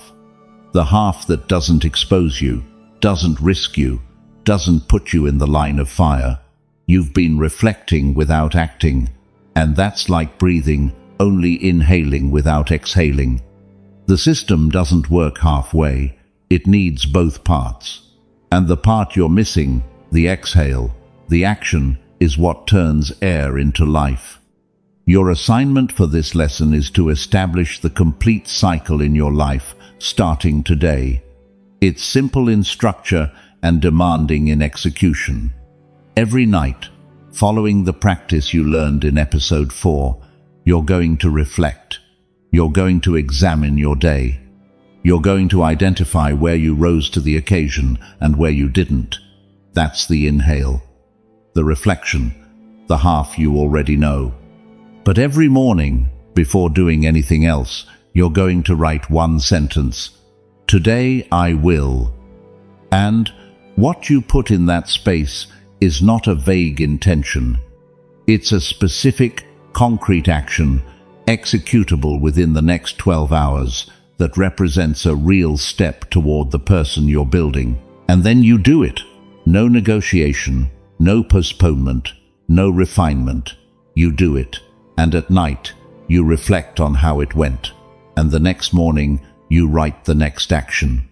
The half that doesn't expose you, doesn't risk you, doesn't put you in the line of fire. You've been reflecting without acting, and that's like breathing, only inhaling without exhaling. The system doesn't work halfway, it needs both parts. And the part you're missing, the exhale, the action, is what turns air into life. Your assignment for this lesson is to establish the complete cycle in your life, starting today. It's simple in structure and demanding in execution. Every night, following the practice you learned in episode 4, you're going to reflect. You're going to examine your day. You're going to identify where you rose to the occasion and where you didn't. That's the inhale. The reflection, the half you already know. But every morning, before doing anything else, you're going to write one sentence. Today I will. And what you put in that space is not a vague intention. It's a specific, concrete action, executable within the next 12 hours, that represents a real step toward the person you're building. And then you do it. No negotiation, no postponement, no refinement. You do it. And at night, you reflect on how it went. And the next morning, you write the next action.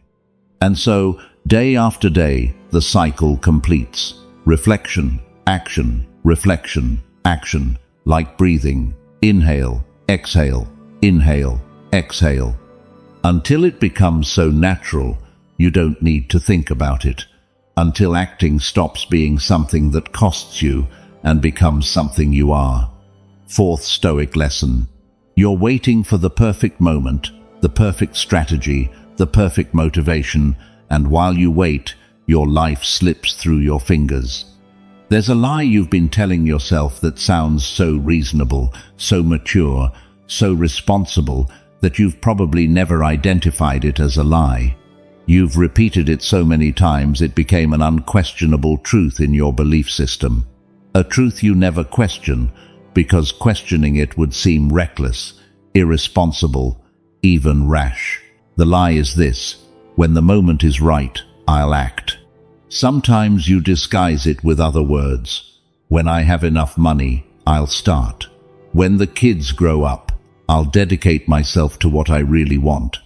And so, day after day, the cycle completes. Reflection, action, reflection, action, like breathing. Inhale, exhale, inhale, exhale. Until it becomes so natural, you don't need to think about it. Until acting stops being something that costs you and becomes something you are. Fourth Stoic lesson. You're waiting for the perfect moment, the perfect strategy, the perfect motivation, and while you wait, your life slips through your fingers. There's a lie you've been telling yourself that sounds so reasonable, so mature, so responsible, that you've probably never identified it as a lie. You've repeated it so many times it became an unquestionable truth in your belief system. A truth you never question, because questioning it would seem reckless, irresponsible, even rash. The lie is this: when the moment is right, I'll act. Sometimes you disguise it with other words. When I have enough money, I'll start. When the kids grow up, I'll dedicate myself to what I really want.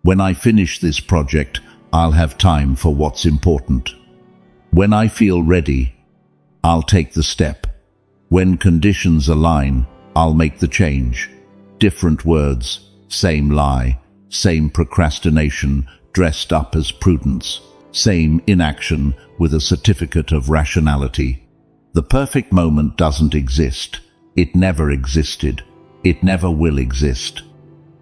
When I finish this project, I'll have time for what's important. When I feel ready, I'll take the step. When conditions align, I'll make the change. Different words, same lie, same procrastination dressed up as prudence, same inaction with a certificate of rationality. The perfect moment doesn't exist. It never existed. It never will exist.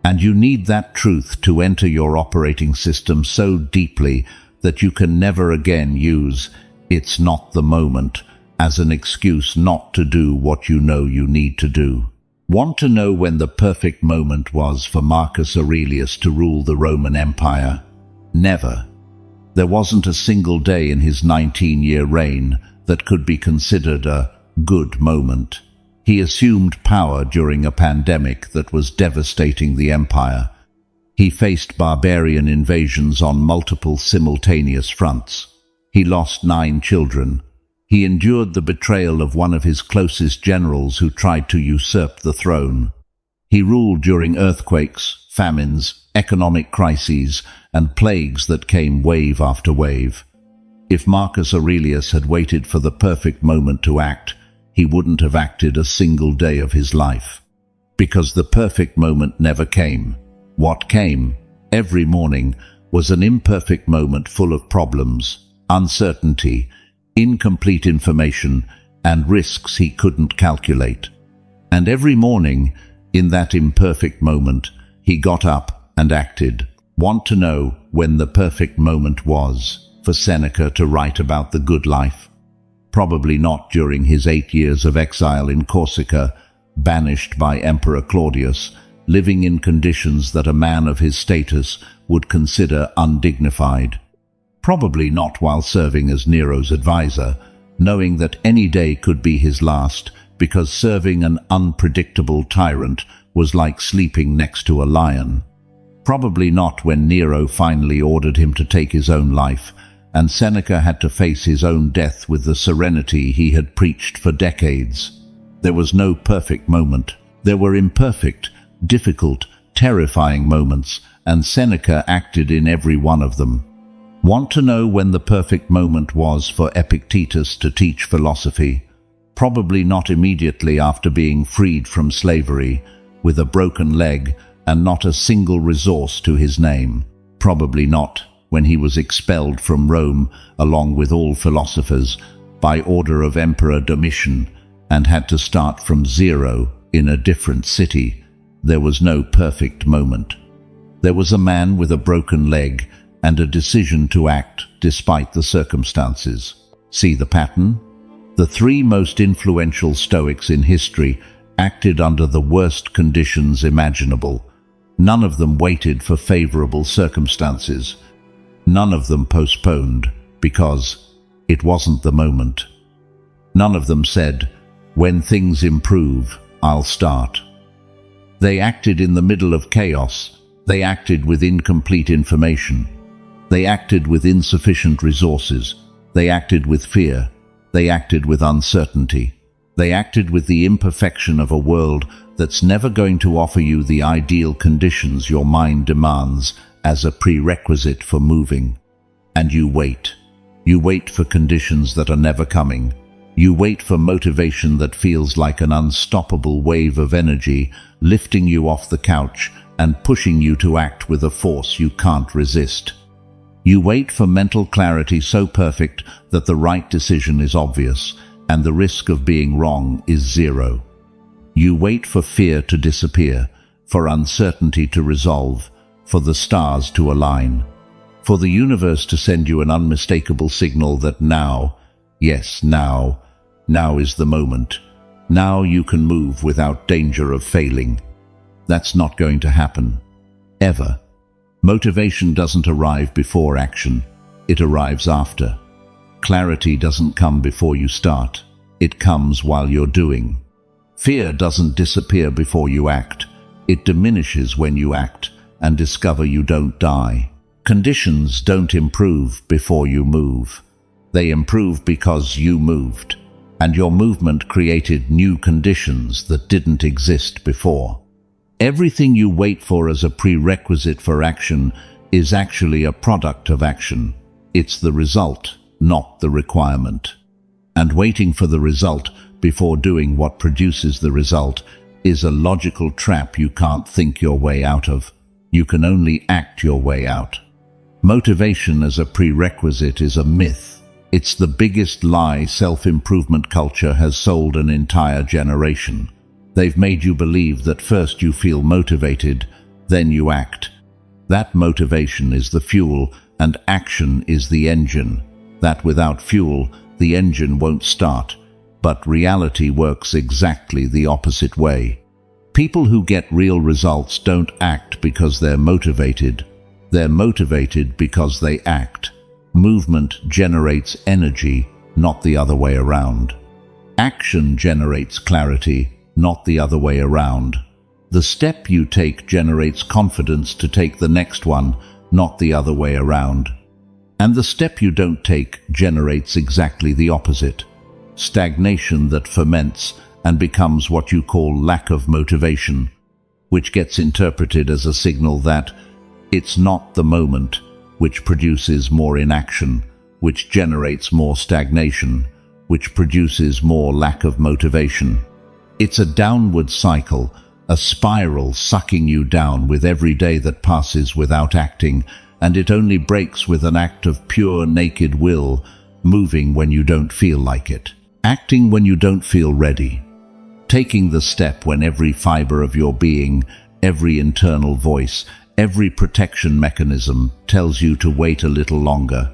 And you need that truth to enter your operating system so deeply that you can never again use "it's not the moment" as an excuse not to do what you know you need to do. Want to know when the perfect moment was for Marcus Aurelius to rule the Roman Empire? Never. There wasn't a single day in his 19-year reign that could be considered a good moment. He assumed power during a pandemic that was devastating the empire. He faced barbarian invasions on multiple simultaneous fronts. He lost 9 children. He endured the betrayal of one of his closest generals who tried to usurp the throne. He ruled during earthquakes, famines, economic crises, and plagues that came wave after wave. If Marcus Aurelius had waited for the perfect moment to act, he wouldn't have acted a single day of his life. Because the perfect moment never came. What came, every morning, was an imperfect moment full of problems, uncertainty, incomplete information, and risks he couldn't calculate. And every morning, in that imperfect moment, he got up and acted. Want to know when the perfect moment was for Seneca to write about the good life? Probably not during his 8 years of exile in Corsica, banished by Emperor Claudius, living in conditions that a man of his status would consider undignified. Probably not while serving as Nero's advisor, knowing that any day could be his last, because serving an unpredictable tyrant was like sleeping next to a lion. Probably not when Nero finally ordered him to take his own life, and Seneca had to face his own death with the serenity he had preached for decades. There was no perfect moment. There were imperfect, difficult, terrifying moments, and Seneca acted in every one of them. Want to know when the perfect moment was for Epictetus to teach philosophy? Probably not immediately after being freed from slavery, with a broken leg and not a single resource to his name. Probably not when he was expelled from Rome along with all philosophers by order of Emperor Domitian and had to start from zero in a different city. There was no perfect moment. There was a man with a broken leg and a decision to act despite the circumstances. See the pattern? The 3 most influential Stoics in history acted under the worst conditions imaginable. None of them waited for favorable circumstances. None of them postponed because it wasn't the moment. None of them said, "When things improve, I'll start." They acted in the middle of chaos. They acted with incomplete information. They acted with insufficient resources. They acted with fear. They acted with uncertainty. They acted with the imperfection of a world that's never going to offer you the ideal conditions your mind demands as a prerequisite for moving. And you wait. You wait for conditions that are never coming. You wait for motivation that feels like an unstoppable wave of energy, lifting you off the couch and pushing you to act with a force you can't resist. You wait for mental clarity so perfect that the right decision is obvious and the risk of being wrong is zero. You wait for fear to disappear, for uncertainty to resolve, for the stars to align, for the universe to send you an unmistakable signal that now, yes, now is the moment. Now you can move without danger of failing. That's not going to happen. Ever. Motivation doesn't arrive before action. It arrives after. Clarity doesn't come before you start. It comes while you're doing. Fear doesn't disappear before you act. It diminishes when you act and discover you don't die. Conditions don't improve before you move. They improve because you moved, and your movement created new conditions that didn't exist before. Everything you wait for as a prerequisite for action is actually a product of action. It's the result, not the requirement. And waiting for the result before doing what produces the result is a logical trap you can't think your way out of. You can only act your way out. Motivation as a prerequisite is a myth. It's the biggest lie self-improvement culture has sold an entire generation. They've made you believe that first you feel motivated, then you act. That motivation is the fuel and action is the engine. That without fuel, the engine won't start. But reality works exactly the opposite way. People who get real results don't act because they're motivated. They're motivated because they act. Movement generates energy, not the other way around. Action generates clarity, not the other way around. The step you take generates confidence to take the next one, not the other way around. And the step you don't take generates exactly the opposite. Stagnation that ferments and becomes what you call lack of motivation, which gets interpreted as a signal that it's not the moment, which produces more inaction, which generates more stagnation, which produces more lack of motivation. It's a downward cycle, a spiral sucking you down with every day that passes without acting, and it only breaks with an act of pure naked will, moving when you don't feel like it, acting when you don't feel ready, Taking the step when every fiber of your being, every internal voice, every protection mechanism tells you to wait a little longer,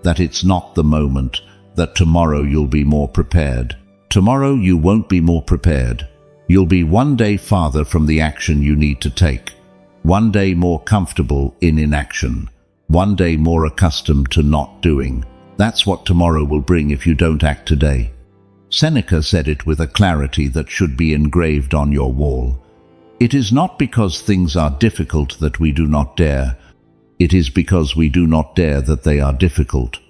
that it's not the moment, that tomorrow you'll be more prepared. Tomorrow you won't be more prepared. You'll be one day farther from the action you need to take. One day more comfortable in inaction. One day more accustomed to not doing. That's what tomorrow will bring if you don't act today. Seneca said it with a clarity that should be engraved on your wall. It is not because things are difficult that we do not dare. It is because we do not dare that they are difficult.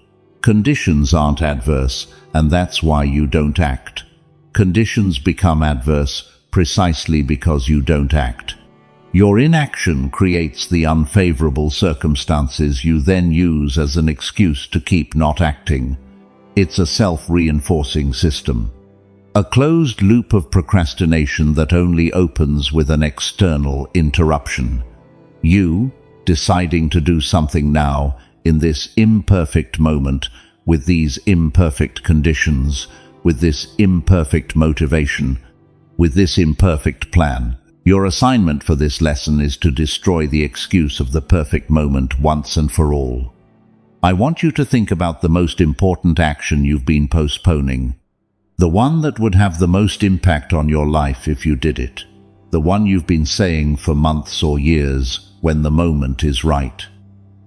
Conditions aren't adverse, and that's why you don't act. Conditions become adverse precisely because you don't act. Your inaction creates the unfavorable circumstances you then use as an excuse to keep not acting. It's a self-reinforcing system. A closed loop of procrastination that only opens with an external interruption. You, deciding to do something now, in this imperfect moment, with these imperfect conditions, with this imperfect motivation, with this imperfect plan. Your assignment for this lesson is to destroy the excuse of the perfect moment once and for all. I want you to think about the most important action you've been postponing. The one that would have the most impact on your life if you did it. The one you've been saying for months or years when the moment is right.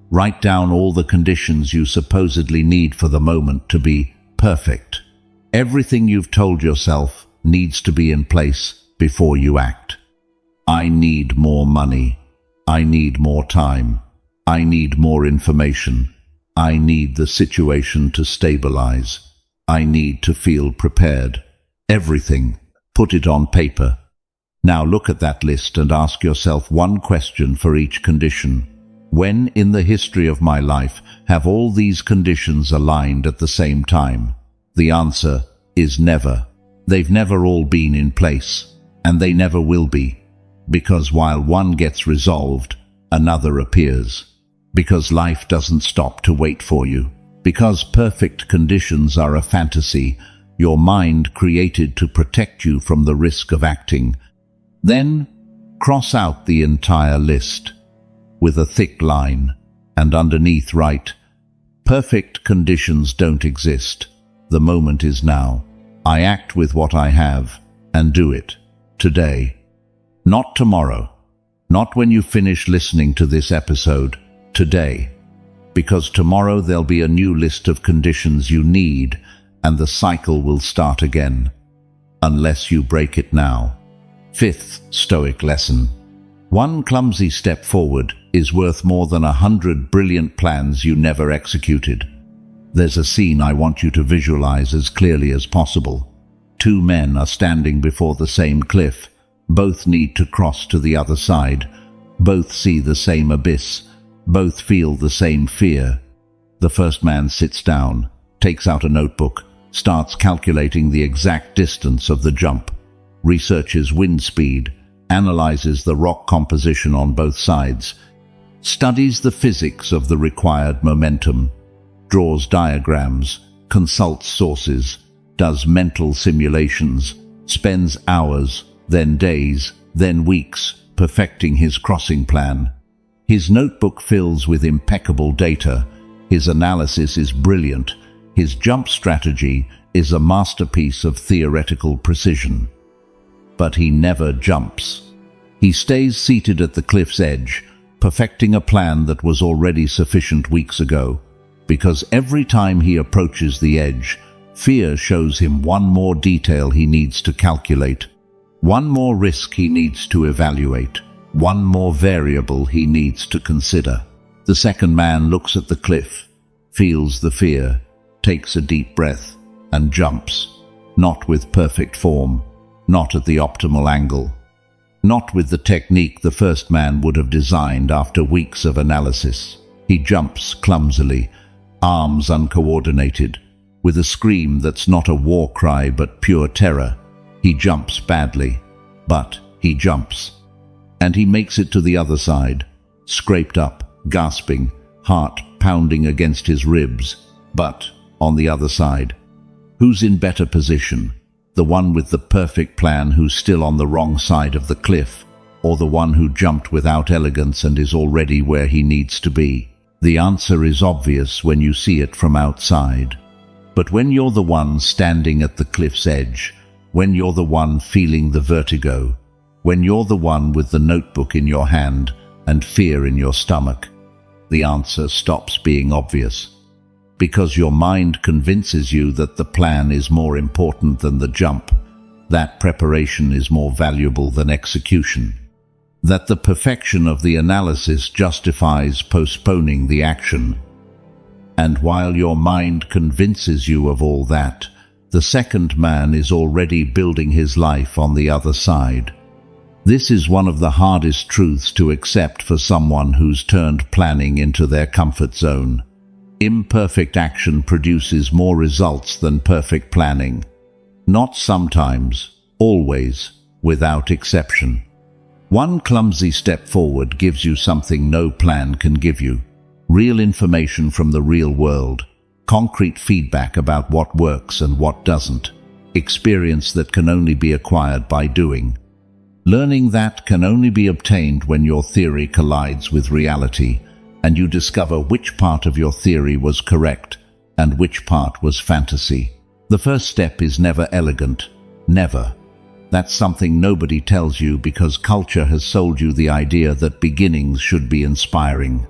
Write down all the conditions you supposedly need for the moment to be perfect. Everything you've told yourself needs to be in place before you act. I need more money. I need more time. I need more information. I need the situation to stabilize. I need to feel prepared. Everything. Put it on paper. Now look at that list and ask yourself one question for each condition. When in the history of my life have all these conditions aligned at the same time? The answer is never. They've never all been in place, and they never will be. Because while one gets resolved, another appears. Because life doesn't stop to wait for you. Because perfect conditions are a fantasy your mind created to protect you from the risk of acting. Then cross out the entire list with a thick line, and underneath write, perfect conditions don't exist. The moment is now. I act with what I have, and do it today. Not tomorrow. Not when you finish listening to this episode. Today. Because tomorrow there'll be a new list of conditions you need, and the cycle will start again. Unless you break it now. Fifth Stoic lesson. One clumsy step forward is worth more than 100 brilliant plans you never executed. There's a scene I want you to visualize as clearly as possible. Two men are standing before the same cliff. Both need to cross to the other side. Both see the same abyss. Both feel the same fear. The first man sits down, takes out a notebook, starts calculating the exact distance of the jump, researches wind speed, analyzes the rock composition on both sides, studies the physics of the required momentum, draws diagrams, consults sources, does mental simulations, spends hours, then days, then weeks, perfecting his crossing plan. His notebook fills with impeccable data. His analysis is brilliant. His jump strategy is a masterpiece of theoretical precision. But he never jumps. He stays seated at the cliff's edge, perfecting a plan that was already sufficient weeks ago, because every time he approaches the edge, fear shows him one more detail he needs to calculate, one more risk he needs to evaluate, one more variable he needs to consider. The second man looks at the cliff, feels the fear, takes a deep breath, and jumps. Not with perfect form, not at the optimal angle, not with the technique the first man would have designed after weeks of analysis. He jumps clumsily, arms uncoordinated, with a scream that's not a war cry but pure terror. He jumps badly, but he jumps. And he makes it to the other side, scraped up, gasping, heart pounding against his ribs. But on the other side, who's in better position? The one with the perfect plan who's still on the wrong side of the cliff, or the one who jumped without elegance and is already where he needs to be? The answer is obvious when you see it from outside. But when you're the one standing at the cliff's edge, when you're the one feeling the vertigo, when you're the one with the notebook in your hand and fear in your stomach, the answer stops being obvious. Because your mind convinces you that the plan is more important than the jump, that preparation is more valuable than execution, that the perfection of the analysis justifies postponing the action. And while your mind convinces you of all that, the second man is already building his life on the other side. This is one of the hardest truths to accept for someone who's turned planning into their comfort zone. Imperfect action produces more results than perfect planning. Not sometimes, always, without exception. One clumsy step forward gives you something no plan can give you. Real information from the real world. Concrete feedback about what works and what doesn't. Experience that can only be acquired by doing. Learning that can only be obtained when your theory collides with reality, and you discover which part of your theory was correct and which part was fantasy. The first step is never elegant. Never. That's something nobody tells you because culture has sold you the idea that beginnings should be inspiring.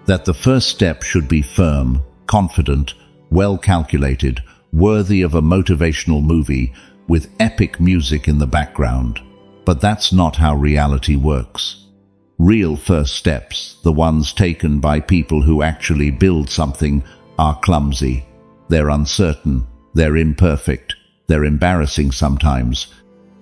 That the first step should be firm, confident, well calculated, worthy of a motivational movie with epic music in the background. But that's not how reality works. Real first steps, the ones taken by people who actually build something, are clumsy. They're uncertain, they're imperfect, they're embarrassing sometimes.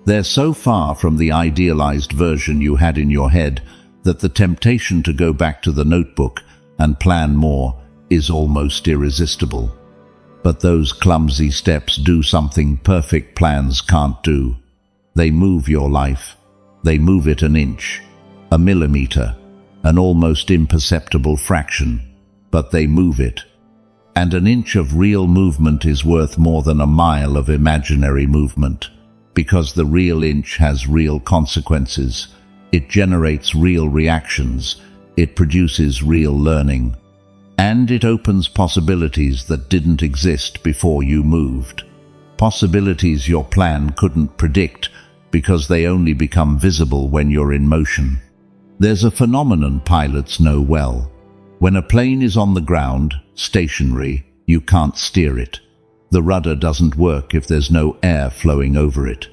They're so far from the idealized version you had in your head that the temptation to go back to the notebook and plan more is almost irresistible. But those clumsy steps do something perfect plans can't do. They move your life. They move it an inch, a millimeter, an almost imperceptible fraction, but they move it. And an inch of real movement is worth more than a mile of imaginary movement, because the real inch has real consequences. It generates real reactions. It produces real learning. And it opens possibilities that didn't exist before you moved. Possibilities your plan couldn't predict because they only become visible when you're in motion. There's a phenomenon pilots know well. When a plane is on the ground, stationary, you can't steer it. The rudder doesn't work if there's no air flowing over it.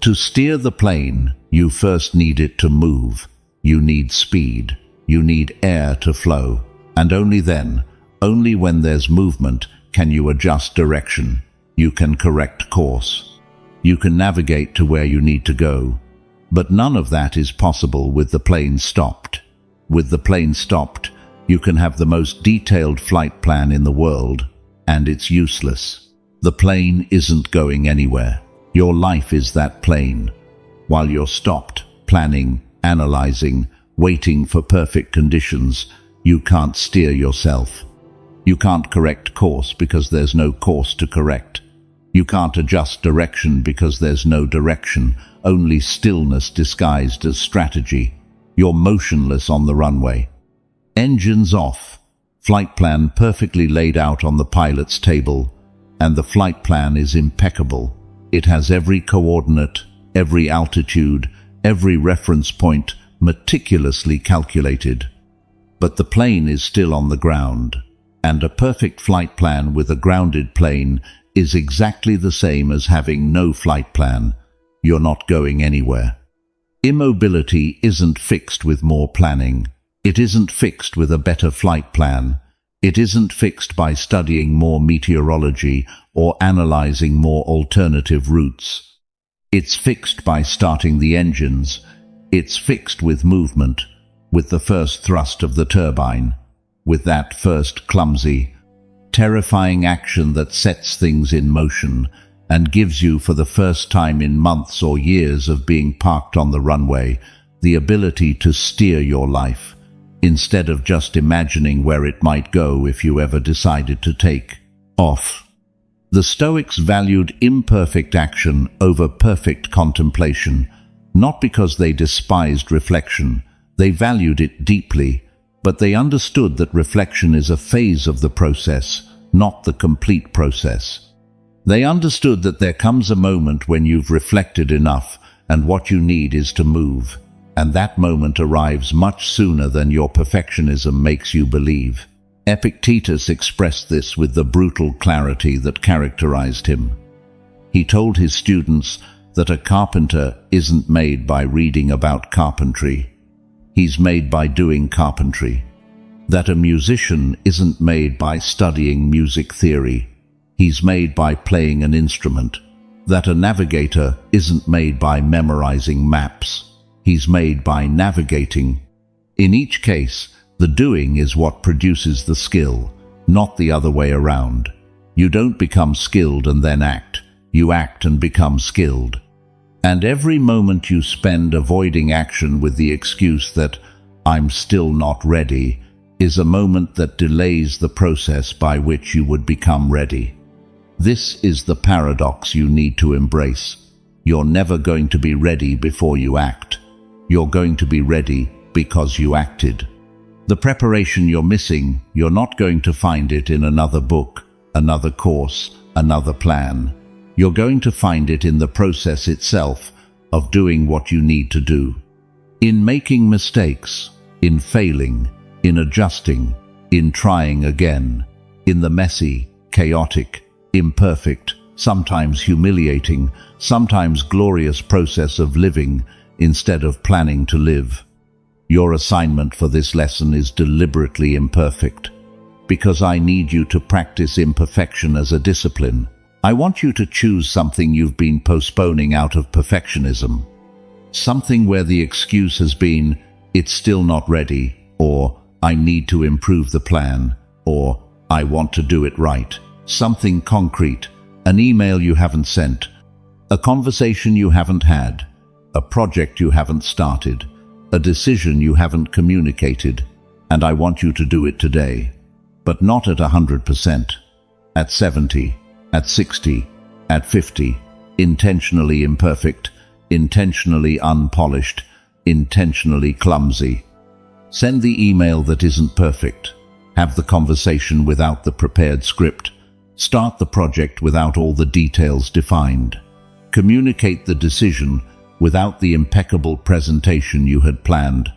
To steer the plane, you first need it to move. You need speed. You need air to flow. And only then, only when there's movement, can you adjust direction. You can correct course. You can navigate to where you need to go. But none of that is possible with the plane stopped. With the plane stopped, you can have the most detailed flight plan in the world, and it's useless. The plane isn't going anywhere. Your life is that plane. While you're stopped, planning, analyzing, waiting for perfect conditions, you can't steer yourself. You can't correct course because there's no course to correct. You can't adjust direction because there's no direction, only stillness disguised as strategy. You're motionless on the runway. Engines off. Flight plan perfectly laid out on the pilot's table, and the flight plan is impeccable. It has every coordinate, every altitude, every reference point meticulously calculated. But the plane is still on the ground, and a perfect flight plan with a grounded plane is exactly the same as having no flight plan. You're not going anywhere. Immobility isn't fixed with more planning. It isn't fixed with a better flight plan. It isn't fixed by studying more meteorology or analyzing more alternative routes. It's fixed by starting the engines. It's fixed with movement, with the first thrust of the turbine, with that first clumsy, terrifying action that sets things in motion and gives you, for the first time in months or years of being parked on the runway, the ability to steer your life, instead of just imagining where it might go if you ever decided to take off. The Stoics valued imperfect action over perfect contemplation, not because they despised reflection. They valued it deeply, but they understood that reflection is a phase of the process, not the complete process. They understood that there comes a moment when you've reflected enough, and what you need is to move, and that moment arrives much sooner than your perfectionism makes you believe. Epictetus expressed this with the brutal clarity that characterized him. He told his students that a carpenter isn't made by reading about carpentry. He's made by doing carpentry. That a musician isn't made by studying music theory. He's made by playing an instrument. That a navigator isn't made by memorizing maps. He's made by navigating. In each case, the doing is what produces the skill, not the other way around. You don't become skilled and then act. You act and become skilled. And every moment you spend avoiding action with the excuse that "I'm still not ready" is a moment that delays the process by which you would become ready. This is the paradox you need to embrace. You're never going to be ready before you act. You're going to be ready because you acted. The preparation you're missing, you're not going to find it in another book, another course, another plan. You're going to find it in the process itself of doing what you need to do. In making mistakes, in failing, in adjusting, in trying again, in the messy, chaotic, imperfect, sometimes humiliating, sometimes glorious process of living instead of planning to live. Your assignment for this lesson is deliberately imperfect, because I need you to practice imperfection as a discipline. I want you to choose something you've been postponing out of perfectionism. Something where the excuse has been, "It's still not ready," or "I need to improve the plan," or "I want to do it right." Something concrete, an email you haven't sent, a conversation you haven't had, a project you haven't started, a decision you haven't communicated, and I want you to do it today. But not at 100%, at 70, at 60, at 50, intentionally imperfect, intentionally unpolished, intentionally clumsy. Send the email that isn't perfect. Have the conversation without the prepared script. Start the project without all the details defined. Communicate the decision without the impeccable presentation you had planned.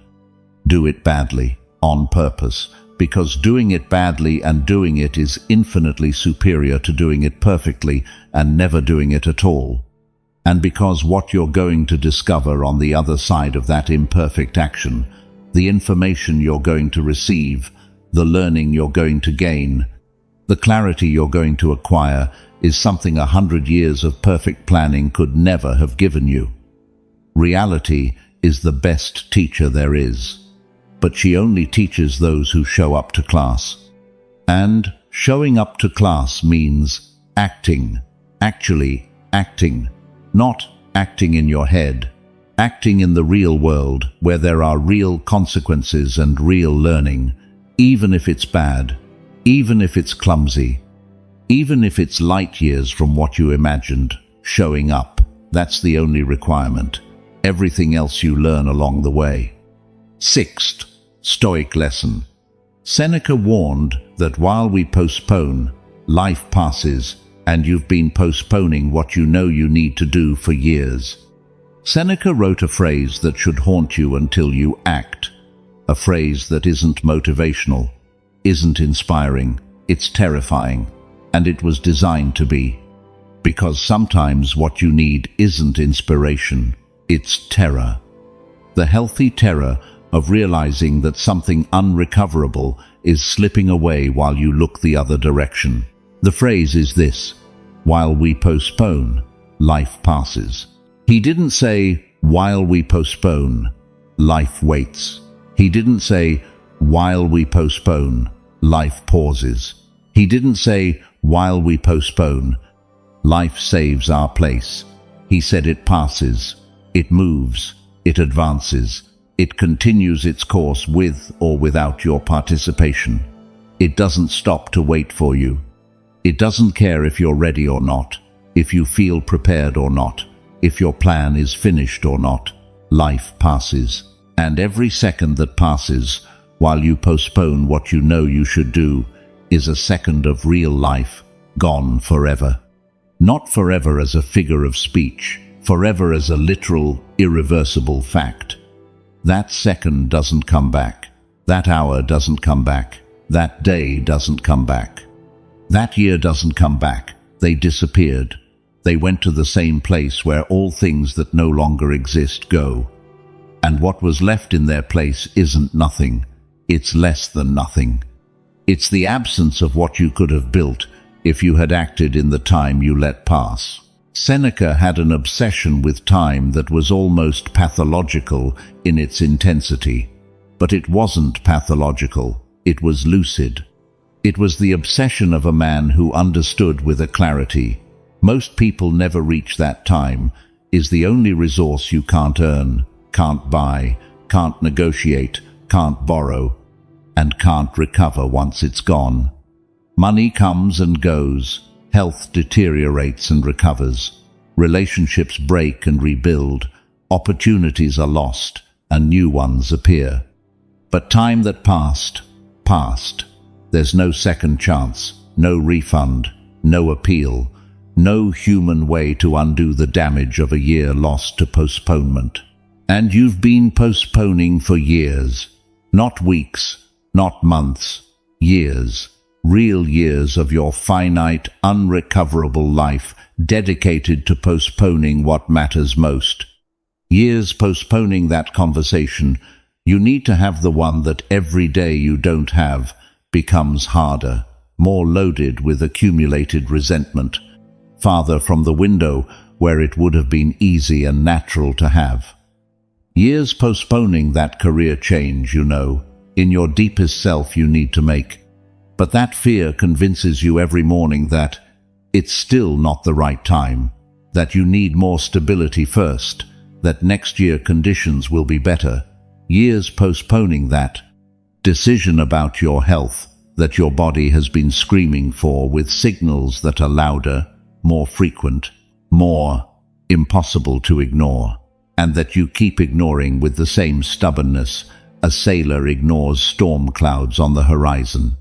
Do it badly, on purpose, because doing it badly and doing it is infinitely superior to doing it perfectly and never doing it at all. And because what you're going to discover on the other side of that imperfect action, the information you're going to receive, the learning you're going to gain, the clarity you're going to acquire, is something 100 years of perfect planning could never have given you. Reality is the best teacher there is, but she only teaches those who show up to class. And showing up to class means acting, actually acting, not acting in your head, acting in the real world where there are real consequences and real learning, even if it's bad, even if it's clumsy, even if it's light years from what you imagined. Showing up, that's the only requirement. Everything else you learn along the way. Sixth, Stoic lesson. Seneca warned that while we postpone, life passes, and you've been postponing what you know you need to do for years. Seneca wrote a phrase that should haunt you until you act. A phrase that isn't motivational, isn't inspiring, it's terrifying, and it was designed to be. Because sometimes what you need isn't inspiration, it's terror. The healthy terror of realizing that something unrecoverable is slipping away while you look the other direction. The phrase is this: while we postpone, life passes. He didn't say, while we postpone, life waits. He didn't say, while we postpone, life pauses. He didn't say, while we postpone, life saves our place. He said it passes. It moves, it advances, it continues its course with or without your participation. It doesn't stop to wait for you. It doesn't care if you're ready or not, if you feel prepared or not, if your plan is finished or not. Life passes, and every second that passes while you postpone what you know you should do is a second of real life gone forever. Not forever as a figure of speech, forever as a literal, irreversible fact. That second doesn't come back. That hour doesn't come back. That day doesn't come back. That year doesn't come back. They disappeared. They went to the same place where all things that no longer exist go. And what was left in their place isn't nothing. It's less than nothing. It's the absence of what you could have built if you had acted in the time you let pass. Seneca had an obsession with time that was almost pathological in its intensity. But it wasn't pathological. It was lucid. It was the obsession of a man who understood with a clarity. Most people never reach that time, is the only resource you can't earn, can't buy, can't negotiate, can't borrow, and can't recover once it's gone. Money comes and goes, health deteriorates and recovers, relationships break and rebuild, opportunities are lost, and new ones appear. But time that passed, passed. There's no second chance, no refund, no appeal, no human way to undo the damage of a year lost to postponement. And you've been postponing for years, not weeks, not months, years, real years of your finite, unrecoverable life dedicated to postponing what matters most. Years postponing that conversation. You need to have the one that every day you don't have becomes harder, more loaded with accumulated resentment, farther from the window where it would have been easy and natural to have. Years postponing that career change, you know, in your deepest self you need to make. But that fear convinces you every morning that it's still not the right time, that you need more stability first, that next year conditions will be better. Years postponing that decision about your health that your body has been screaming for with signals that are louder, more frequent, more impossible to ignore, and that you keep ignoring with the same stubbornness a sailor ignores storm clouds on the horizon.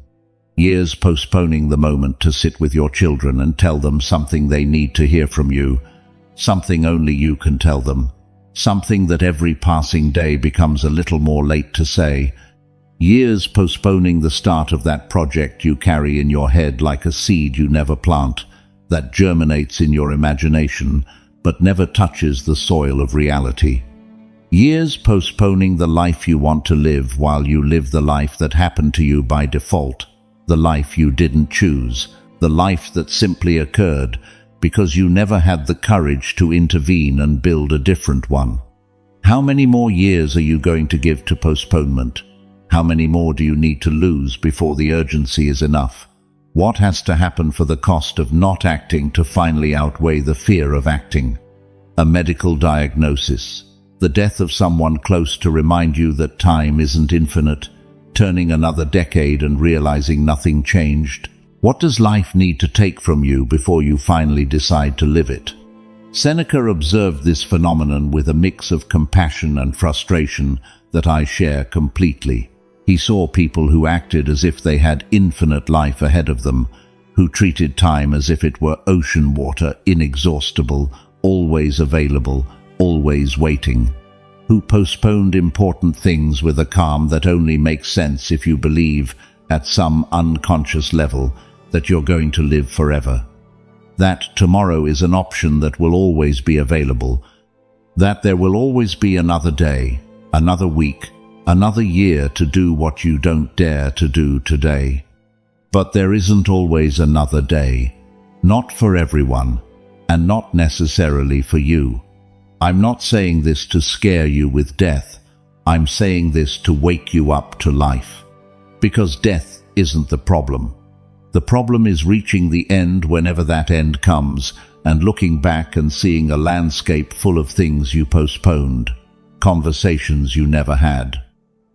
Years postponing the moment to sit with your children and tell them something they need to hear from you, something only you can tell them, something that every passing day becomes a little more late to say. Years postponing the start of that project you carry in your head like a seed you never plant, that germinates in your imagination but never touches the soil of reality. Years postponing the life you want to live while you live the life that happened to you by default, the life you didn't choose, the life that simply occurred because you never had the courage to intervene and build a different one. How many more years are you going to give to postponement? How many more do you need to lose before the urgency is enough? What has to happen for the cost of not acting to finally outweigh the fear of acting? A medical diagnosis, the death of someone close to remind you that time isn't infinite, turning another decade and realizing nothing changed. What does life need to take from you before you finally decide to live it? Seneca observed this phenomenon with a mix of compassion and frustration that I share completely. He saw people who acted as if they had infinite life ahead of them, who treated time as if it were ocean water, inexhaustible, always available, always waiting, who postponed important things with a calm that only makes sense if you believe, at some unconscious level, that you're going to live forever. That tomorrow is an option that will always be available, that there will always be another day, another week, another year to do what you don't dare to do today. But there isn't always another day, not for everyone, and not necessarily for you. I'm not saying this to scare you with death. I'm saying this to wake you up to life. Because death isn't the problem. The problem is reaching the end whenever that end comes, and looking back and seeing a landscape full of things you postponed, conversations you never had,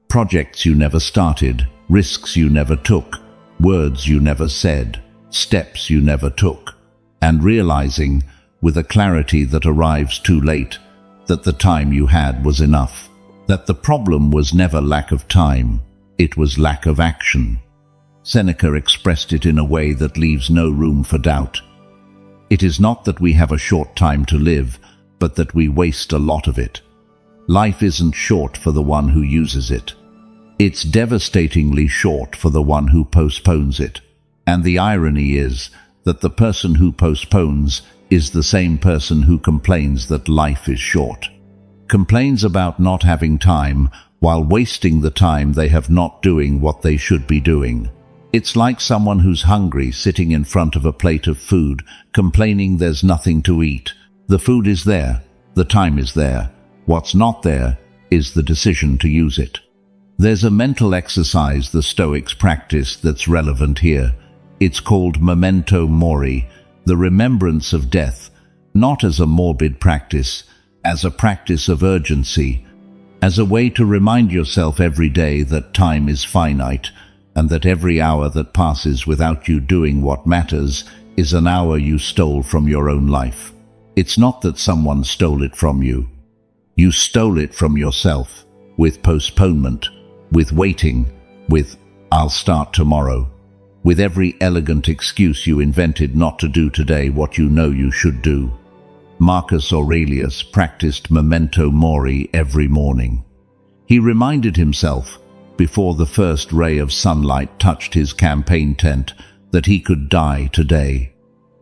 projects you never started, risks you never took, words you never said, steps you never took, and realizing, with a clarity that arrives too late, that the time you had was enough, that the problem was never lack of time, it was lack of action. Seneca expressed it in a way that leaves no room for doubt. It is not that we have a short time to live, but that we waste a lot of it. Life isn't short for the one who uses it. It's devastatingly short for the one who postpones it. And the irony is that the person who postpones is the same person who complains that life is short. Complains about not having time while wasting the time they have not doing what they should be doing. It's like someone who's hungry sitting in front of a plate of food, complaining there's nothing to eat. The food is there, the time is there. What's not there is the decision to use it. There's a mental exercise the Stoics practice that's relevant here. It's called memento mori, the remembrance of death, not as a morbid practice, as a practice of urgency, as a way to remind yourself every day that time is finite, and that every hour that passes without you doing what matters is an hour you stole from your own life. It's not that someone stole it from you. You stole it from yourself, with postponement, with waiting, with "I'll start tomorrow," with every elegant excuse you invented not to do today what you know you should do. Marcus Aurelius practiced memento mori every morning. He reminded himself, before the first ray of sunlight touched his campaign tent, that he could die today.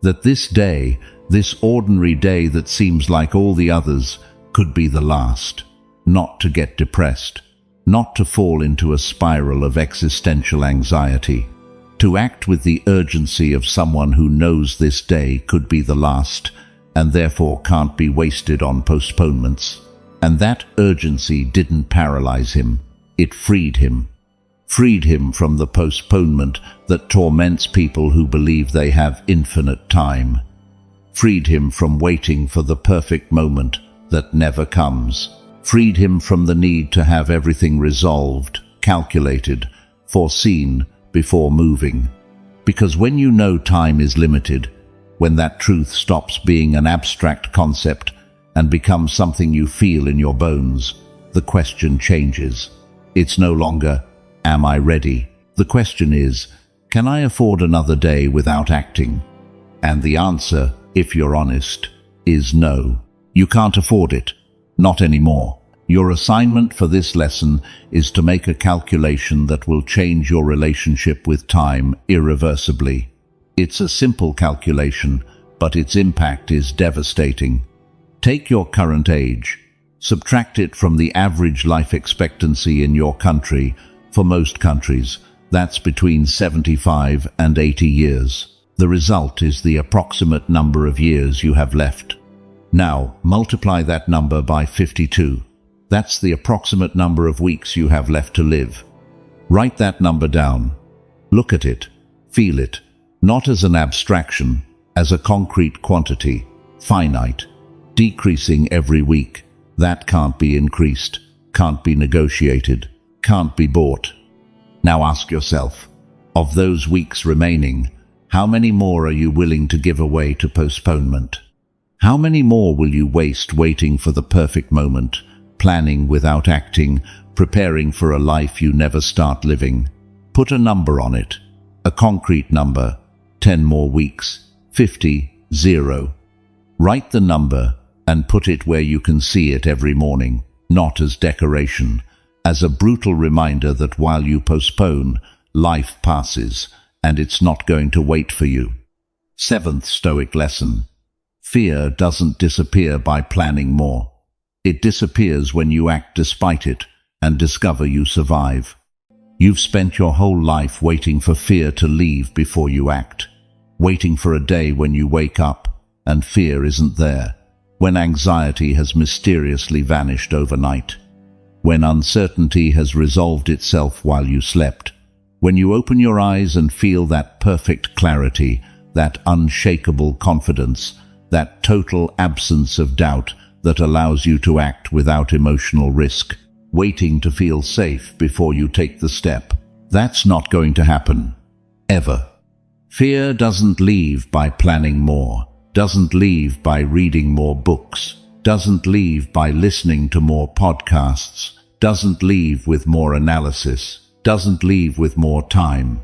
That this day, this ordinary day that seems like all the others, could be the last. Not to get depressed, not to fall into a spiral of existential anxiety. To act with the urgency of someone who knows this day could be the last, and therefore can't be wasted on postponements. And that urgency didn't paralyze him. It freed him. Freed him from the postponement that torments people who believe they have infinite time. Freed him from waiting for the perfect moment that never comes. Freed him from the need to have everything resolved, calculated, foreseen before moving. Because when you know time is limited, when that truth stops being an abstract concept and becomes something you feel in your bones, the question changes. It's no longer, "Am I ready?" The question is, "Can I afford another day without acting?" And the answer, if you're honest, is no. You can't afford it. Not anymore. Your assignment for this lesson is to make a calculation that will change your relationship with time irreversibly. It's a simple calculation, but its impact is devastating. Take your current age. Subtract it from the average life expectancy in your country. For most countries, that's between 75 and 80 years. The result is the approximate number of years you have left. Now, multiply that number by 52. That's the approximate number of weeks you have left to live. Write that number down. Look at it. Feel it. Not as an abstraction, as a concrete quantity, finite, decreasing every week. That can't be increased, can't be negotiated, can't be bought. Now ask yourself, of those weeks remaining, how many more are you willing to give away to postponement? How many more will you waste waiting for the perfect moment, planning without acting, preparing for a life you never start living? Put a number on it, a concrete number, 10 more weeks, 50, 0. Write the number and put it where you can see it every morning, not as decoration, as a brutal reminder that while you postpone, life passes, and it's not going to wait for you. 7th Stoic lesson. Fear doesn't disappear by planning more. It disappears when you act despite it and discover you survive. You've spent your whole life waiting for fear to leave before you act, waiting for a day when you wake up and fear isn't there, when anxiety has mysteriously vanished overnight, when uncertainty has resolved itself while you slept, when you open your eyes and feel that perfect clarity, that unshakable confidence, that total absence of doubt that allows you to act without emotional risk, waiting to feel safe before you take the step. That's not going to happen. Ever. Fear doesn't leave by planning more, doesn't leave by reading more books, doesn't leave by listening to more podcasts, doesn't leave with more analysis, doesn't leave with more time,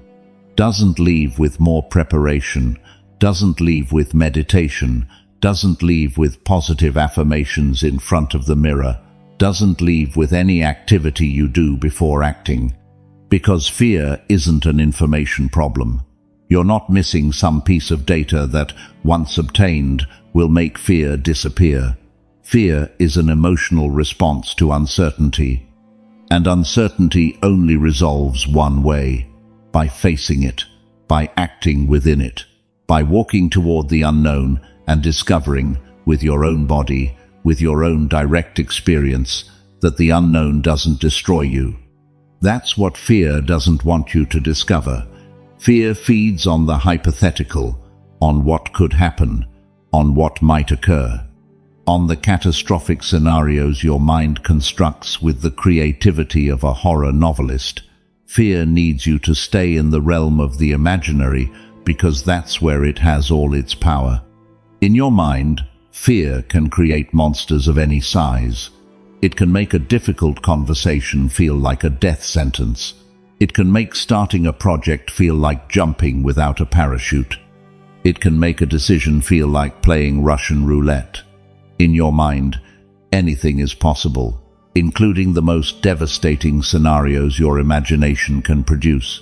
doesn't leave with more preparation, doesn't leave with meditation, doesn't leave with positive affirmations in front of the mirror, doesn't leave with any activity you do before acting. Because fear isn't an information problem. You're not missing some piece of data that, once obtained, will make fear disappear. Fear is an emotional response to uncertainty, and uncertainty only resolves one way: by facing it, by acting within it, by walking toward the unknown and discovering, with your own body, with your own direct experience, that the unknown doesn't destroy you. That's what fear doesn't want you to discover. Fear feeds on the hypothetical, on what could happen, on what might occur, on the catastrophic scenarios your mind constructs with the creativity of a horror novelist. Fear needs you to stay in the realm of the imaginary because that's where it has all its power. In your mind, fear can create monsters of any size. It can make a difficult conversation feel like a death sentence. It can make starting a project feel like jumping without a parachute. It can make a decision feel like playing Russian roulette. In your mind, anything is possible, including the most devastating scenarios your imagination can produce.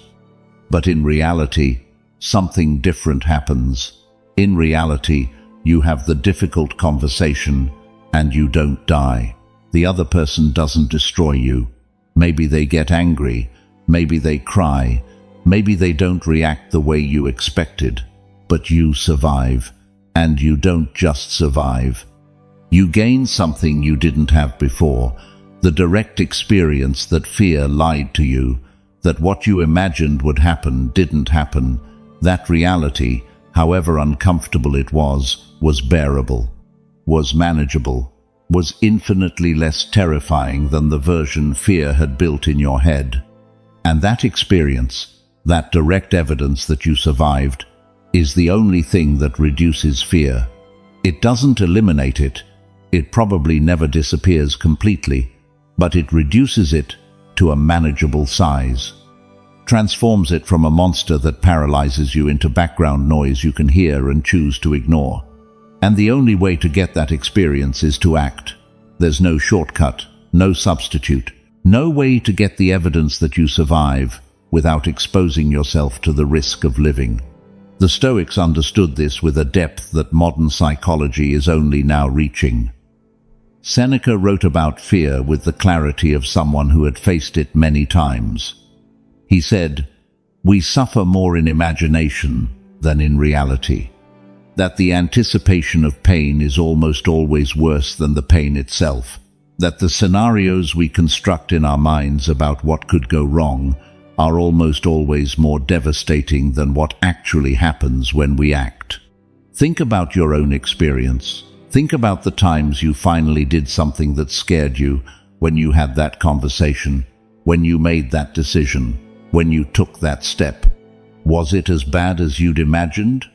But in reality, something different happens. In reality, you have the difficult conversation and you don't die. The other person doesn't destroy you. Maybe they get angry, maybe they cry, maybe they don't react the way you expected, but you survive, and you don't just survive. You gain something you didn't have before, the direct experience that fear lied to you, that what you imagined would happen didn't happen. That reality, however uncomfortable it was bearable, was manageable, was infinitely less terrifying than the version fear had built in your head. And that experience, that direct evidence that you survived, is the only thing that reduces fear. It doesn't eliminate it. It probably never disappears completely, but it reduces it to a manageable size. Transforms it from a monster that paralyzes you into background noise you can hear and choose to ignore. And the only way to get that experience is to act. There's no shortcut, no substitute, no way to get the evidence that you survive without exposing yourself to the risk of living. The Stoics understood this with a depth that modern psychology is only now reaching. Seneca wrote about fear with the clarity of someone who had faced it many times. He said, "We suffer more in imagination than in reality." That the anticipation of pain is almost always worse than the pain itself. That the scenarios we construct in our minds about what could go wrong are almost always more devastating than what actually happens when we act. Think about your own experience. Think about the times you finally did something that scared you, when you had that conversation, when you made that decision, when you took that step. Was it as bad as you'd imagined?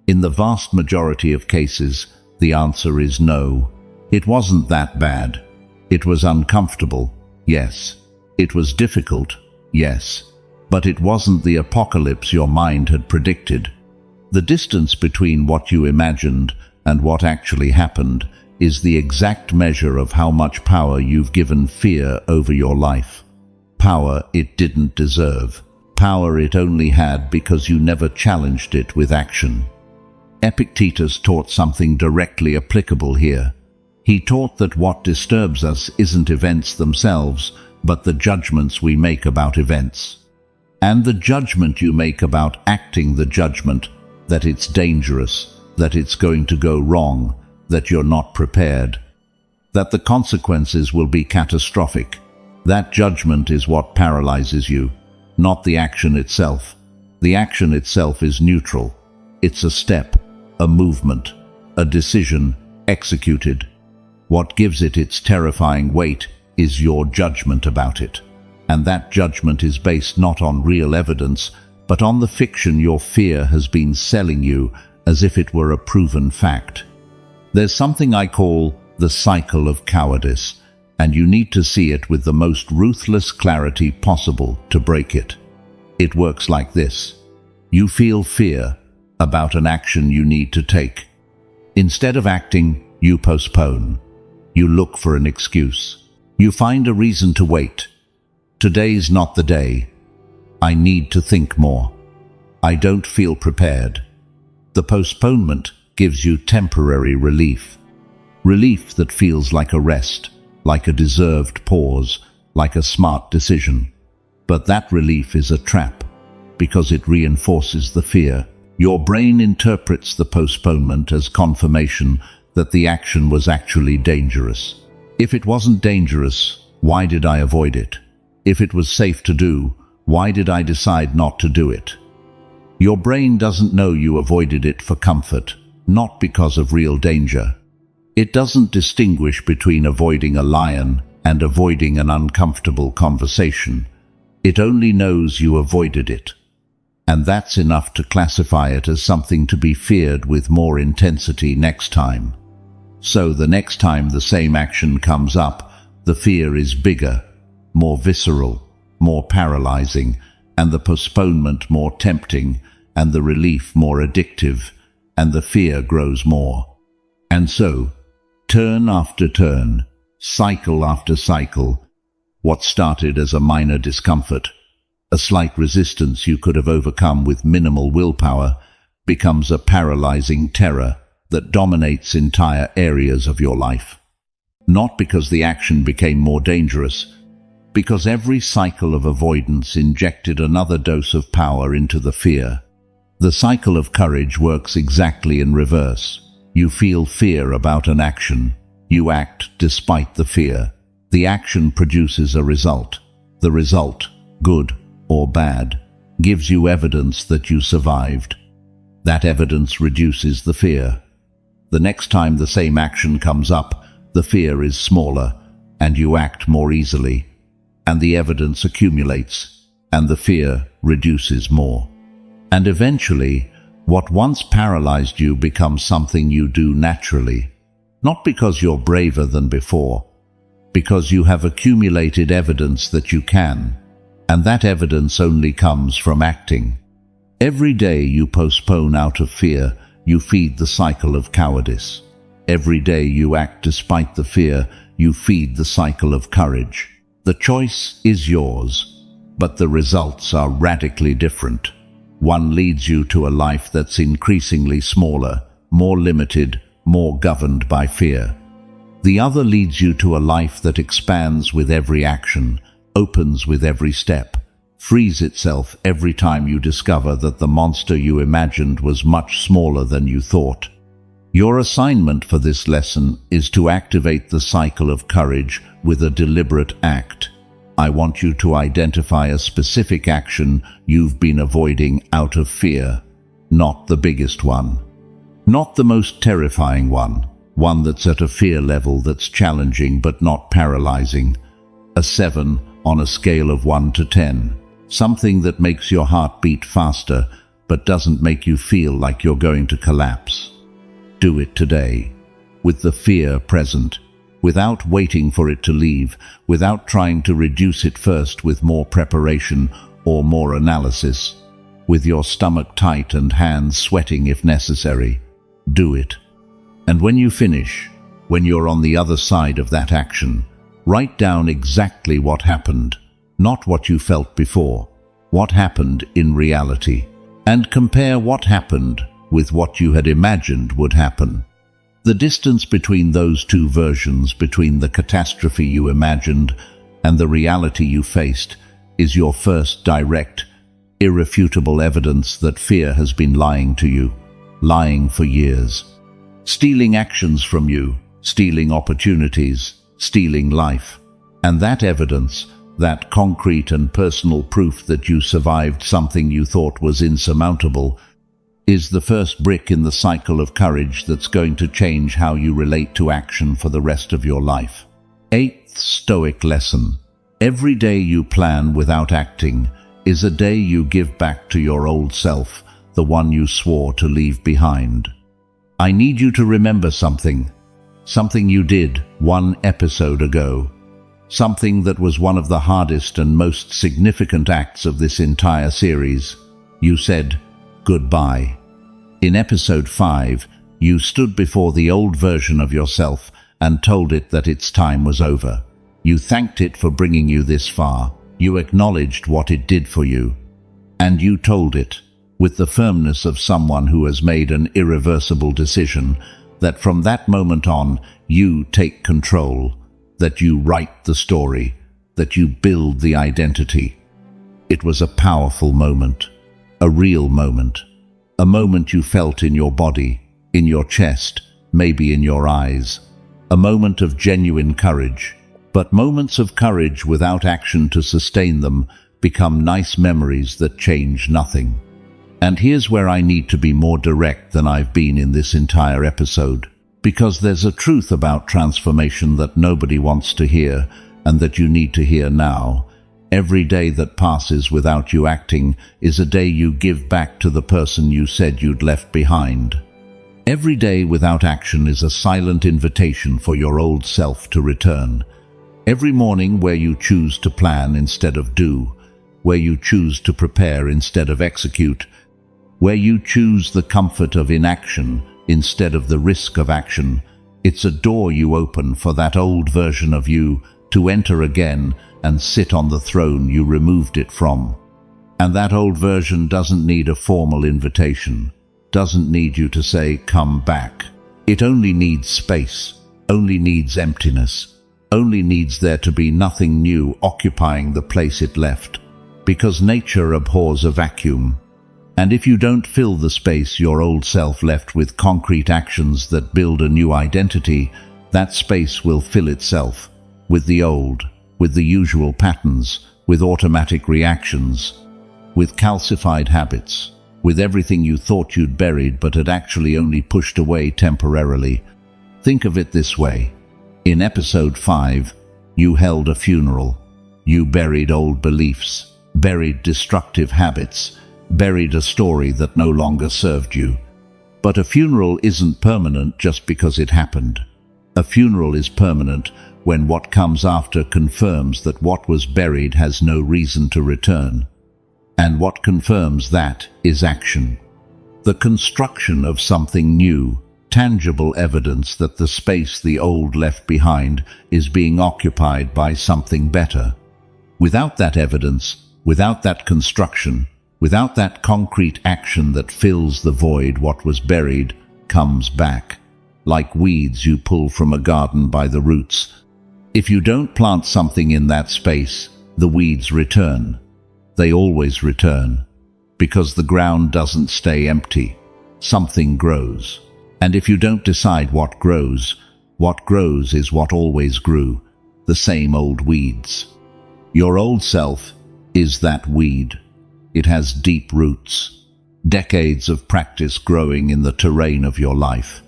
In the vast majority of cases, the answer is no. It wasn't that bad. It was uncomfortable, yes. It was difficult, yes. But it wasn't the apocalypse your mind had predicted. The distance between what you imagined and what actually happened is the exact measure of how much power you've given fear over your life. Power it didn't deserve. Power it only had because you never challenged it with action. Epictetus taught something directly applicable here. He taught that what disturbs us isn't events themselves, but the judgments we make about events. And the judgment you make about acting, the judgment that it's dangerous, that it's going to go wrong, that you're not prepared, that the consequences will be catastrophic. That judgment is what paralyzes you, not the action itself. The action itself is neutral. It's a step, a movement, a decision executed. What gives it its terrifying weight is your judgment about it. And that judgment is based not on real evidence, but on the fiction your fear has been selling you as if it were a proven fact. There's something I call the cycle of cowardice, and you need to see it with the most ruthless clarity possible to break it. It works like this. You feel fear about an action you need to take. Instead of acting, you postpone. You look for an excuse. You find a reason to wait. Today's not the day. I need to think more. I don't feel prepared. The postponement gives you temporary relief. Relief that feels like a rest, like a deserved pause, like a smart decision. But that relief is a trap, because it reinforces the fear. Your brain interprets the postponement as confirmation that the action was actually dangerous. If it wasn't dangerous, why did I avoid it? If it was safe to do, why did I decide not to do it? Your brain doesn't know you avoided it for comfort, not because of real danger. It doesn't distinguish between avoiding a lion and avoiding an uncomfortable conversation. It only knows you avoided it. And that's enough to classify it as something to be feared with more intensity next time. So the next time the same action comes up, the fear is bigger, more visceral, more paralyzing, and the postponement more tempting, and the relief more addictive, and the fear grows more. And so, turn after turn, cycle after cycle, what started as a minor discomfort, a slight resistance you could have overcome with minimal willpower, becomes a paralyzing terror that dominates entire areas of your life. Not because the action became more dangerous, because every cycle of avoidance injected another dose of power into the fear. The cycle of courage works exactly in reverse. You feel fear about an action. You act despite the fear. The action produces a result. The result, good or bad, gives you evidence that you survived. That evidence reduces the fear. The next time the same action comes up, the fear is smaller, and you act more easily. And the evidence accumulates, and the fear reduces more. And eventually, what once paralyzed you becomes something you do naturally. Not because you're braver than before, because you have accumulated evidence that you can, and that evidence only comes from acting. Every day you postpone out of fear, you feed the cycle of cowardice. Every day you act despite the fear, you feed the cycle of courage. The choice is yours, but the results are radically different. One leads you to a life that's increasingly smaller, more limited, more governed by fear. The other leads you to a life that expands with every action, opens with every step, frees itself every time you discover that the monster you imagined was much smaller than you thought. Your assignment for this lesson is to activate the cycle of courage with a deliberate act. I want you to identify a specific action you've been avoiding out of fear, not the biggest one, not the most terrifying one that's at a fear level that's challenging but not paralyzing, a 7 on a scale of 1 to 10, something that makes your heart beat faster but doesn't make you feel like you're going to collapse. Do it today, with the fear present, without waiting for it to leave, without trying to reduce it first with more preparation or more analysis, with your stomach tight and hands sweating if necessary. Do it. And when you finish, when you're on the other side of that action, write down exactly what happened, not what you felt before, what happened in reality, and compare what happened with what you had imagined would happen. The distance between those two versions, between the catastrophe you imagined and the reality you faced, is your first direct, irrefutable evidence that fear has been lying to you, lying for years, stealing actions from you, stealing opportunities, stealing life. And that evidence, that concrete and personal proof that you survived something you thought was insurmountable, is the first brick in the cycle of courage that's going to change how you relate to action for the rest of your life. 8th Stoic lesson. Every day you plan without acting is a day you give back to your old self, the one you swore to leave behind. I need you to remember something you did 1 episode ago, something that was one of the hardest and most significant acts of this entire series. You said goodbye. In episode 5, you stood before the old version of yourself and told it that its time was over. You thanked it for bringing you this far. You acknowledged what it did for you. And you told it, with the firmness of someone who has made an irreversible decision, that from that moment on, you take control, that you write the story, that you build the identity. It was a powerful moment, a real moment, a moment you felt in your body, in your chest, maybe in your eyes, a moment of genuine courage. But moments of courage without action to sustain them become nice memories that change nothing. And here's where I need to be more direct than I've been in this entire episode, because there's a truth about transformation that nobody wants to hear and that you need to hear now. Every day that passes without you acting is a day you give back to the person you said you'd left behind. Every day without action is a silent invitation for your old self to return. Every morning where you choose to plan instead of do, where you choose to prepare instead of execute, where you choose the comfort of inaction instead of the risk of action, it's a door you open for that old version of you to enter again and sit on the throne you removed it from. And that old version doesn't need a formal invitation, doesn't need you to say, "Come back." It only needs space, only needs emptiness, only needs there to be nothing new occupying the place it left, because nature abhors a vacuum. And if you don't fill the space your old self left with concrete actions that build a new identity, that space will fill itself with the old, with the usual patterns, with automatic reactions, with calcified habits, with everything you thought you'd buried but had actually only pushed away temporarily. Think of it this way. In episode 5, you held a funeral. You buried old beliefs, buried destructive habits, buried a story that no longer served you. But a funeral isn't permanent just because it happened. A funeral is permanent when what comes after confirms that what was buried has no reason to return. And what confirms that is action. The construction of something new, tangible evidence that the space the old left behind is being occupied by something better. Without that evidence, without that construction, without that concrete action that fills the void, what was buried comes back, like weeds you pull from a garden by the roots. If you don't plant something in that space, the weeds return. They always return, because the ground doesn't stay empty. Something grows. And if you don't decide what grows is what always grew, the same old weeds. Your old self is that weed. It has deep roots, decades of practice growing in the terrain of your life.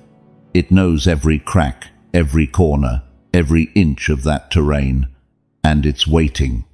It knows every crack, every corner, every inch of that terrain, and it's waiting,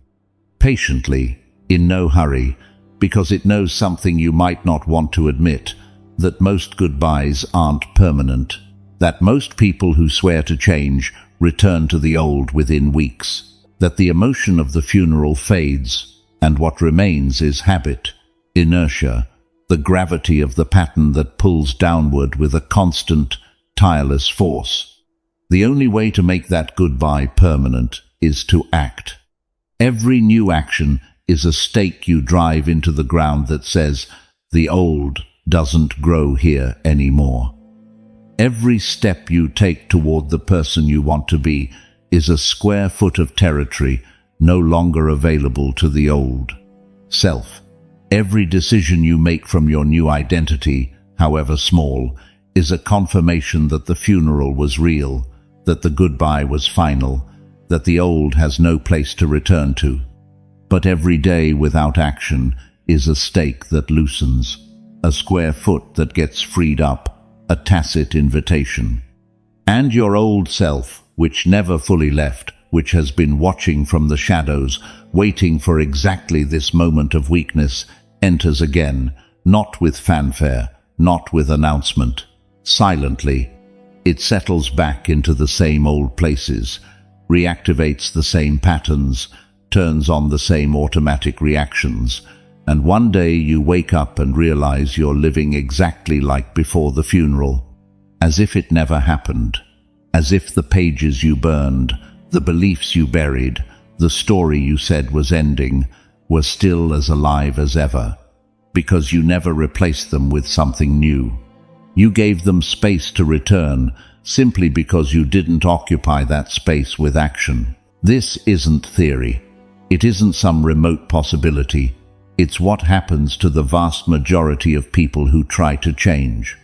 patiently, in no hurry, because it knows something you might not want to admit, that most goodbyes aren't permanent, that most people who swear to change return to the old within weeks, that the emotion of the funeral fades, and what remains is habit, inertia, the gravity of the pattern that pulls downward with a constant, tireless force. The only way to make that goodbye permanent is to act. Every new action is a stake you drive into the ground that says, the old doesn't grow here anymore. Every step you take toward the person you want to be is a square foot of territory no longer available to the old self. Every decision you make from your new identity, however small, is a confirmation that the funeral was real, that the goodbye was final, that the old has no place to return to. But every day without action is a stake that loosens, a square foot that gets freed up, a tacit invitation. And your old self, which never fully left, which has been watching from the shadows, waiting for exactly this moment of weakness, enters again, not with fanfare, not with announcement. Silently, it settles back into the same old places, reactivates the same patterns, turns on the same automatic reactions, and one day you wake up and realize you're living exactly like before the funeral, as if it never happened, as if the pages you burned, the beliefs you buried, the story you said was ending, were still as alive as ever, because you never replaced them with something new. You gave them space to return, simply because you didn't occupy that space with action. This isn't theory. It isn't some remote possibility. It's what happens to the vast majority of people who try to change.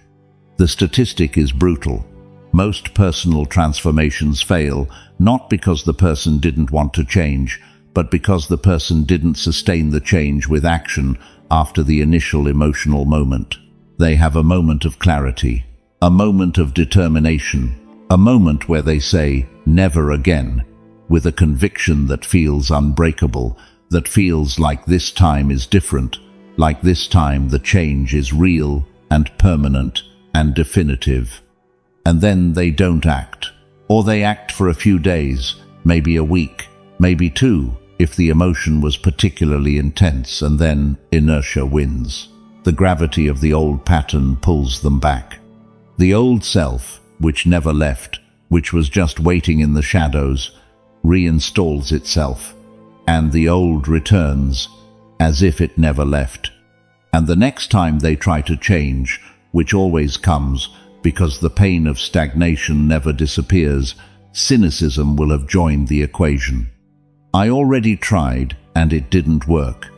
The statistic is brutal. Most personal transformations fail, not because the person didn't want to change, but because the person didn't sustain the change with action after the initial emotional moment. They have a moment of clarity, a moment of determination, a moment where they say, "Never again," with a conviction that feels unbreakable, that feels like this time is different, like this time the change is real and permanent and definitive. And then they don't act, or they act for a few days, maybe a week, maybe two, if the emotion was particularly intense, and then inertia wins. The gravity of the old pattern pulls them back. The old self, which never left, which was just waiting in the shadows, reinstalls itself, and the old returns as if it never left. And the next time they try to change, which always comes because the pain of stagnation never disappears, cynicism will have joined the equation. I already tried and it didn't work.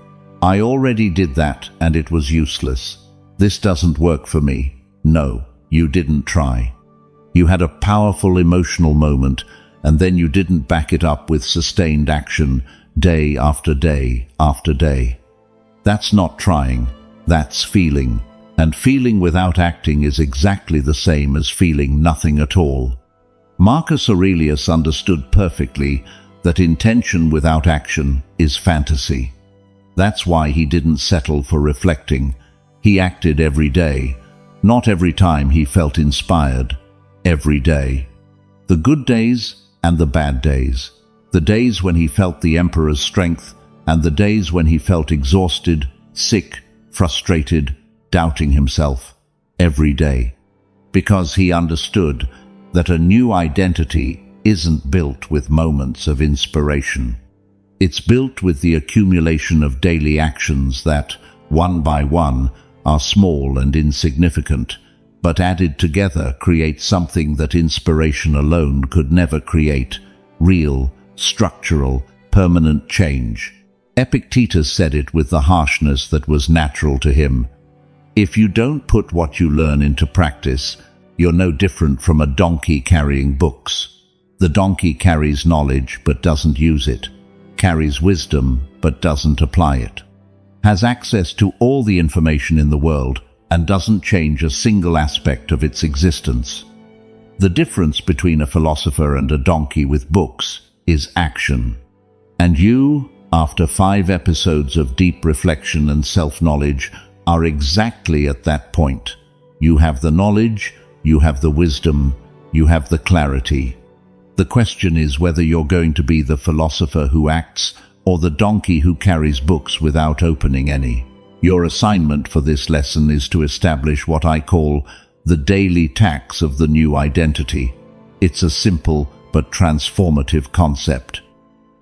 I already did that and it was useless. This doesn't work for me. No, you didn't try. You had a powerful emotional moment, and then you didn't back it up with sustained action, day after day after day. That's not trying, that's feeling. And feeling without acting is exactly the same as feeling nothing at all. Marcus Aurelius understood perfectly that intention without action is fantasy. That's why he didn't settle for reflecting. He acted every day, not every time he felt inspired, every day. The good days and the bad days. The days when he felt the emperor's strength, and the days when he felt exhausted, sick, frustrated, doubting himself, every day. Because he understood that a new identity isn't built with moments of inspiration. It's built with the accumulation of daily actions that, one by one, are small and insignificant, but added together create something that inspiration alone could never create: real, structural, permanent change. Epictetus said it with the harshness that was natural to him. If you don't put what you learn into practice, you're no different from a donkey carrying books. The donkey carries knowledge but doesn't use it, carries wisdom but doesn't apply it, has access to all the information in the world and doesn't change a single aspect of its existence. The difference between a philosopher and a donkey with books is action. And you, after 5 episodes of deep reflection and self-knowledge, are exactly at that point. You have the knowledge, you have the wisdom, you have the clarity. The question is whether you're going to be the philosopher who acts or the donkey who carries books without opening any. Your assignment for this lesson is to establish what I call the daily tax of the new identity. It's a simple but transformative concept.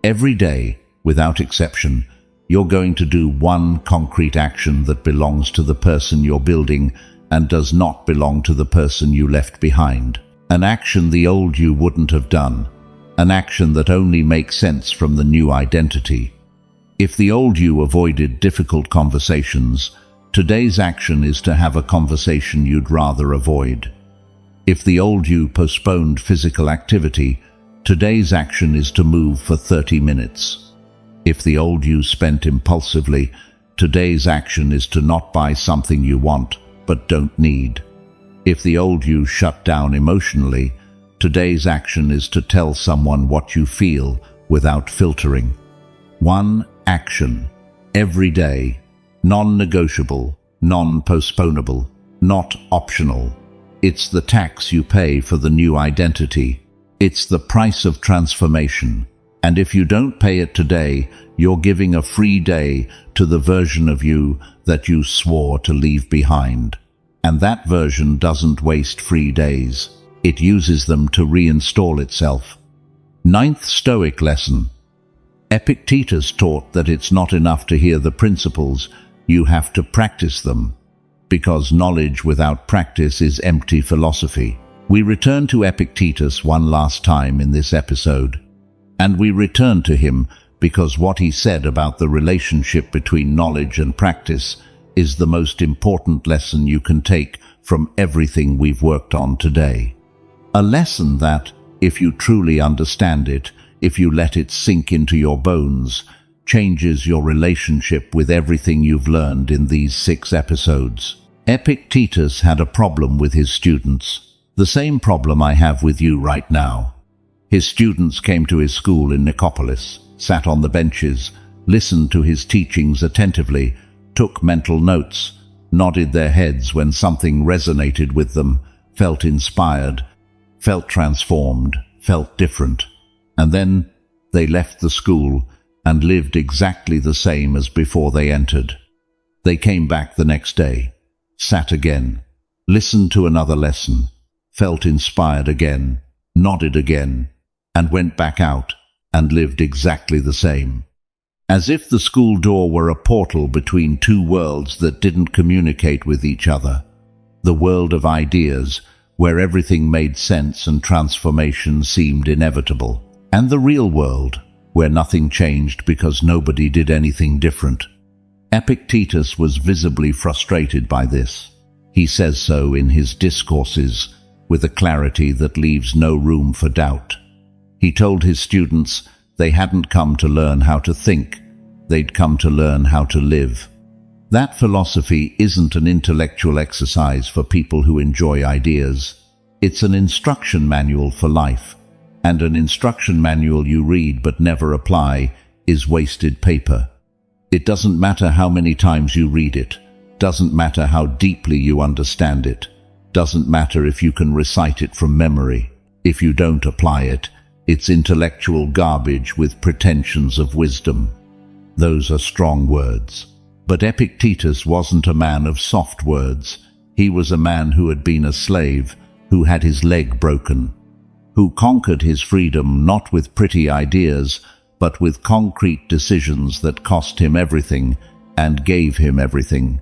Every day, without exception, you're going to do one concrete action that belongs to the person you're building and does not belong to the person you left behind. An action the old you wouldn't have done. An action that only makes sense from the new identity. If the old you avoided difficult conversations, today's action is to have a conversation you'd rather avoid. If the old you postponed physical activity, today's action is to move for 30 minutes. If the old you spent impulsively, today's action is to not buy something you want but don't need. If the old you shut down emotionally, Today's action is to tell someone what you feel without filtering. One action. Every day. Non-negotiable, non-postponable, not optional. It's the tax you pay for the new identity. It's the price of transformation. And if you don't pay it today, you're giving a free day to the version of you that you swore to leave behind. And that version doesn't waste free days. It uses them to reinstall itself. 9th Stoic lesson. Epictetus taught that it's not enough to hear the principles, you have to practice them. Because knowledge without practice is empty philosophy. We return to Epictetus one last time in this episode. And we return to him because what he said about the relationship between knowledge and practice is the most important lesson you can take from everything we've worked on today. A lesson that, if you truly understand it, if you let it sink into your bones, changes your relationship with everything you've learned in these 6 episodes. Epictetus had a problem with his students, the same problem I have with you right now. His students came to his school in Nicopolis, sat on the benches, listened to his teachings attentively, took mental notes, nodded their heads when something resonated with them, felt inspired, felt transformed, felt different. And then they left the school and lived exactly the same as before they entered. They came back the next day, sat again, listened to another lesson, felt inspired again, nodded again, and went back out and lived exactly the same. As if the school door were a portal between 2 worlds that didn't communicate with each other. The world of ideas, where everything made sense and transformation seemed inevitable. And the real world, where nothing changed because nobody did anything different. Epictetus was visibly frustrated by this. He says so in his discourses, with a clarity that leaves no room for doubt. He told his students they hadn't come to learn how to think, they'd come to learn how to live. That philosophy isn't an intellectual exercise for people who enjoy ideas. It's an instruction manual for life. And an instruction manual you read but never apply is wasted paper. It doesn't matter how many times you read it, doesn't matter how deeply you understand it, doesn't matter if you can recite it from memory. If you don't apply it, it's intellectual garbage with pretensions of wisdom. Those are strong words. But Epictetus wasn't a man of soft words. He was a man who had been a slave, who had his leg broken, who conquered his freedom not with pretty ideas, but with concrete decisions that cost him everything and gave him everything.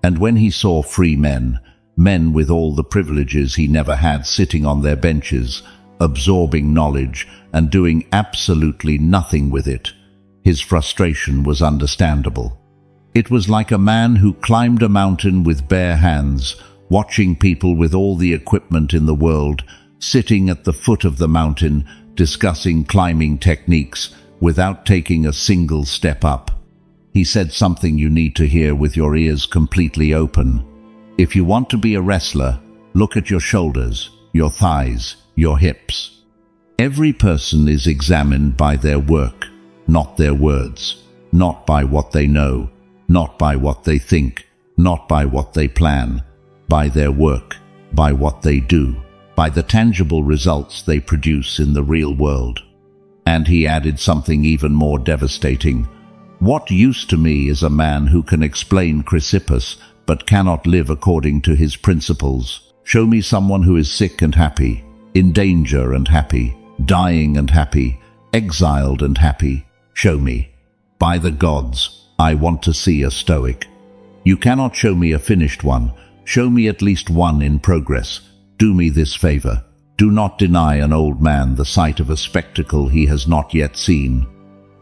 And when he saw free men, men with all the privileges he never had sitting on their benches, absorbing knowledge and doing absolutely nothing with it, his frustration was understandable. It was like a man who climbed a mountain with bare hands, watching people with all the equipment in the world sitting at the foot of the mountain, discussing climbing techniques without taking a single step up. He said something you need to hear with your ears completely open. If you want to be a wrestler, look at your shoulders, your thighs, your hips. Every person is examined by their work, not their words, not by what they know, not by what they think, not by what they plan, by their work, by what they do, by the tangible results they produce in the real world. And he added something even more devastating. What use to me is a man who can explain Chrysippus but cannot live according to his principles? Show me someone who is sick and happy, in danger and happy, dying and happy, exiled and happy. Show me. By the gods, I want to see a Stoic. You cannot show me a finished one. Show me at least one in progress. Do me this favor. Do not deny an old man the sight of a spectacle he has not yet seen.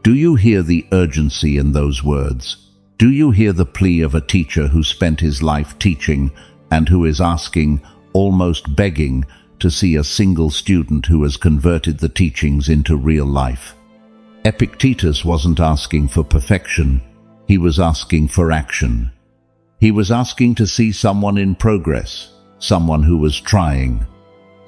Do you hear the urgency in those words? Do you hear the plea of a teacher who spent his life teaching and who is asking, almost begging, to see a single student who has converted the teachings into real life? Epictetus wasn't asking for perfection. He was asking for action. He was asking to see someone in progress, someone who was trying,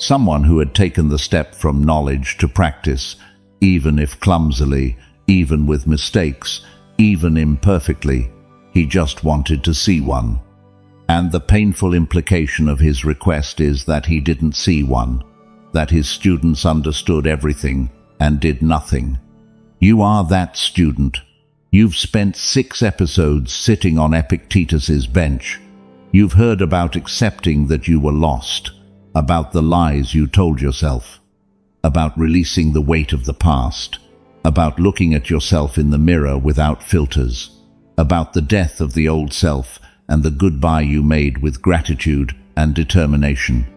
Someone who had taken the step from knowledge to practice, even if clumsily, even with mistakes, even imperfectly. He just wanted to see one. And the painful implication of his request is that he didn't see one, that his students understood everything and did nothing. You are that student. You've spent 6 episodes sitting on Epictetus's bench. You've heard about accepting that you were lost, about the lies you told yourself, about releasing the weight of the past, about looking at yourself in the mirror without filters, about the death of the old self and the goodbye you made with gratitude and determination,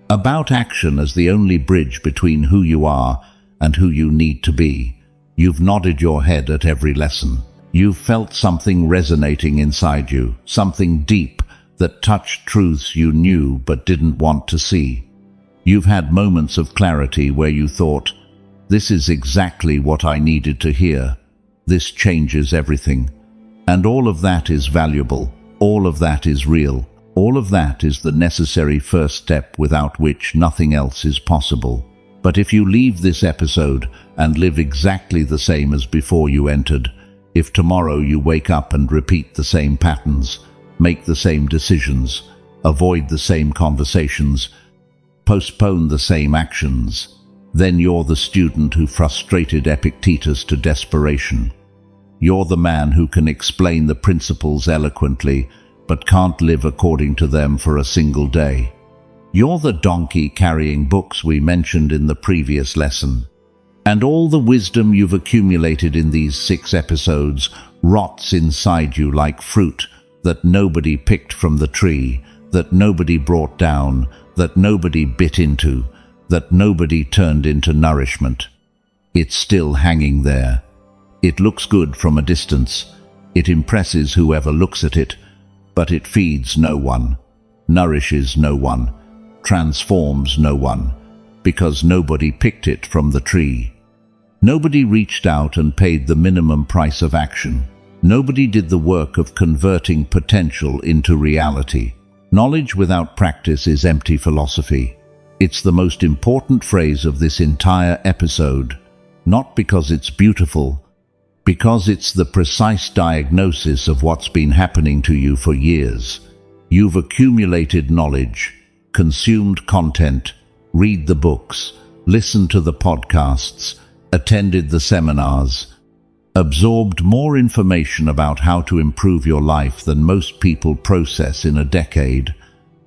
about action as the only bridge between who you are and who you need to be. You've nodded your head at every lesson. You've felt something resonating inside you, something deep that touched truths you knew but didn't want to see. You've had moments of clarity where you thought, "This is exactly what I needed to hear. This changes everything." And all of that is valuable. All of that is real. All of that is the necessary first step without which nothing else is possible. But if you leave this episode and live exactly the same as before you entered, if tomorrow you wake up and repeat the same patterns, make the same decisions, avoid the same conversations, postpone the same actions, then you're the student who frustrated Epictetus to desperation. You're the man who can explain the principles eloquently, but can't live according to them for a single day. You're the donkey carrying books we mentioned in the previous lesson. And all the wisdom you've accumulated in these 6 episodes rots inside you like fruit that nobody picked from the tree, that nobody brought down, that nobody bit into, that nobody turned into nourishment. It's still hanging there. It looks good from a distance. It impresses whoever looks at it, but it feeds no one, nourishes no one, transforms no one, because nobody picked it from the tree. Nobody reached out and paid the minimum price of action. Nobody did the work of converting potential into reality. Knowledge without practice is empty philosophy. It's the most important phrase of this entire episode, not because it's beautiful, because it's the precise diagnosis of what's been happening to you for years. You've accumulated knowledge, consumed content, read the books, listened to the podcasts, attended the seminars, absorbed more information about how to improve your life than most people process in a decade,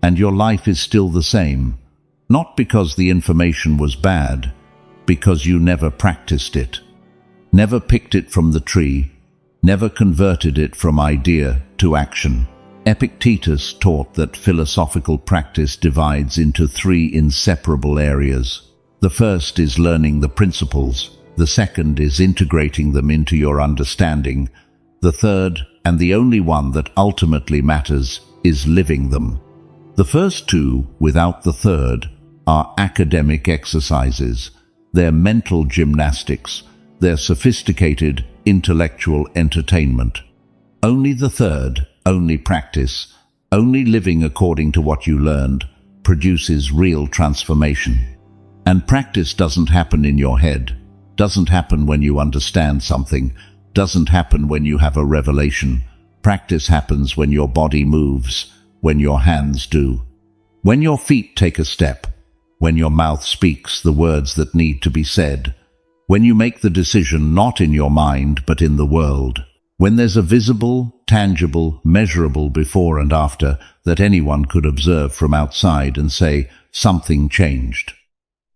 and your life is still the same, not because the information was bad, because you never practiced it, never picked it from the tree, never converted it from idea to action. Epictetus taught that philosophical practice divides into 3 inseparable areas. The first is learning the principles. The second is integrating them into your understanding. The third, and the only one that ultimately matters, is living them. The first 2, without the third, are academic exercises. They're mental gymnastics. They're sophisticated intellectual entertainment. Only the third, only practice, only living according to what you learned, produces real transformation. And practice doesn't happen in your head, doesn't happen when you understand something, doesn't happen when you have a revelation. Practice happens when your body moves, when your hands do, when your feet take a step, when your mouth speaks the words that need to be said, when you make the decision not in your mind but in the world, when there's a visible, tangible, measurable before and after that anyone could observe from outside and say, something changed.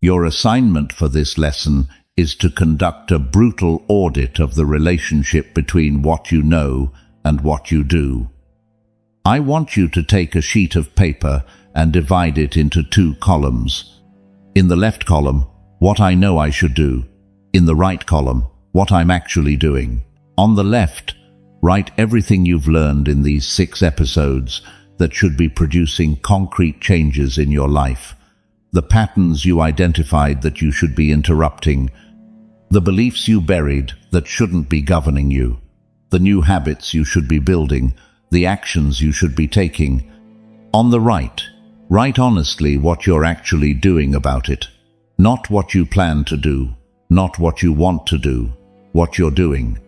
Your assignment for this lesson is to conduct a brutal audit of the relationship between what you know and what you do. I want you to take a sheet of paper and divide it into 2 columns. In the left column, what I know I should do. In the right column, what I'm actually doing. On the left, write everything you've learned in these 6 episodes that should be producing concrete changes in your life. The patterns you identified that you should be interrupting, the beliefs you buried that shouldn't be governing you, the new habits you should be building, the actions you should be taking. On the right, Write honestly what you're actually doing about it. Not what you plan to do, not what you want to do, what you're doing.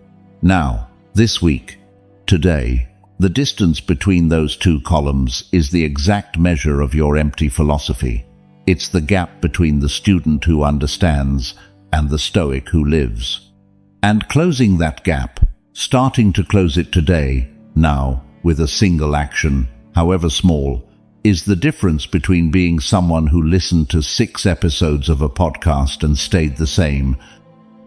Now, this week, today, the distance between those two columns is the exact measure of your empty philosophy. It's the gap between the student who understands and the Stoic who lives. And closing that gap, starting to close it today, now, with a single action, however small, is the difference between being someone who listened to 6 episodes of a podcast and stayed the same,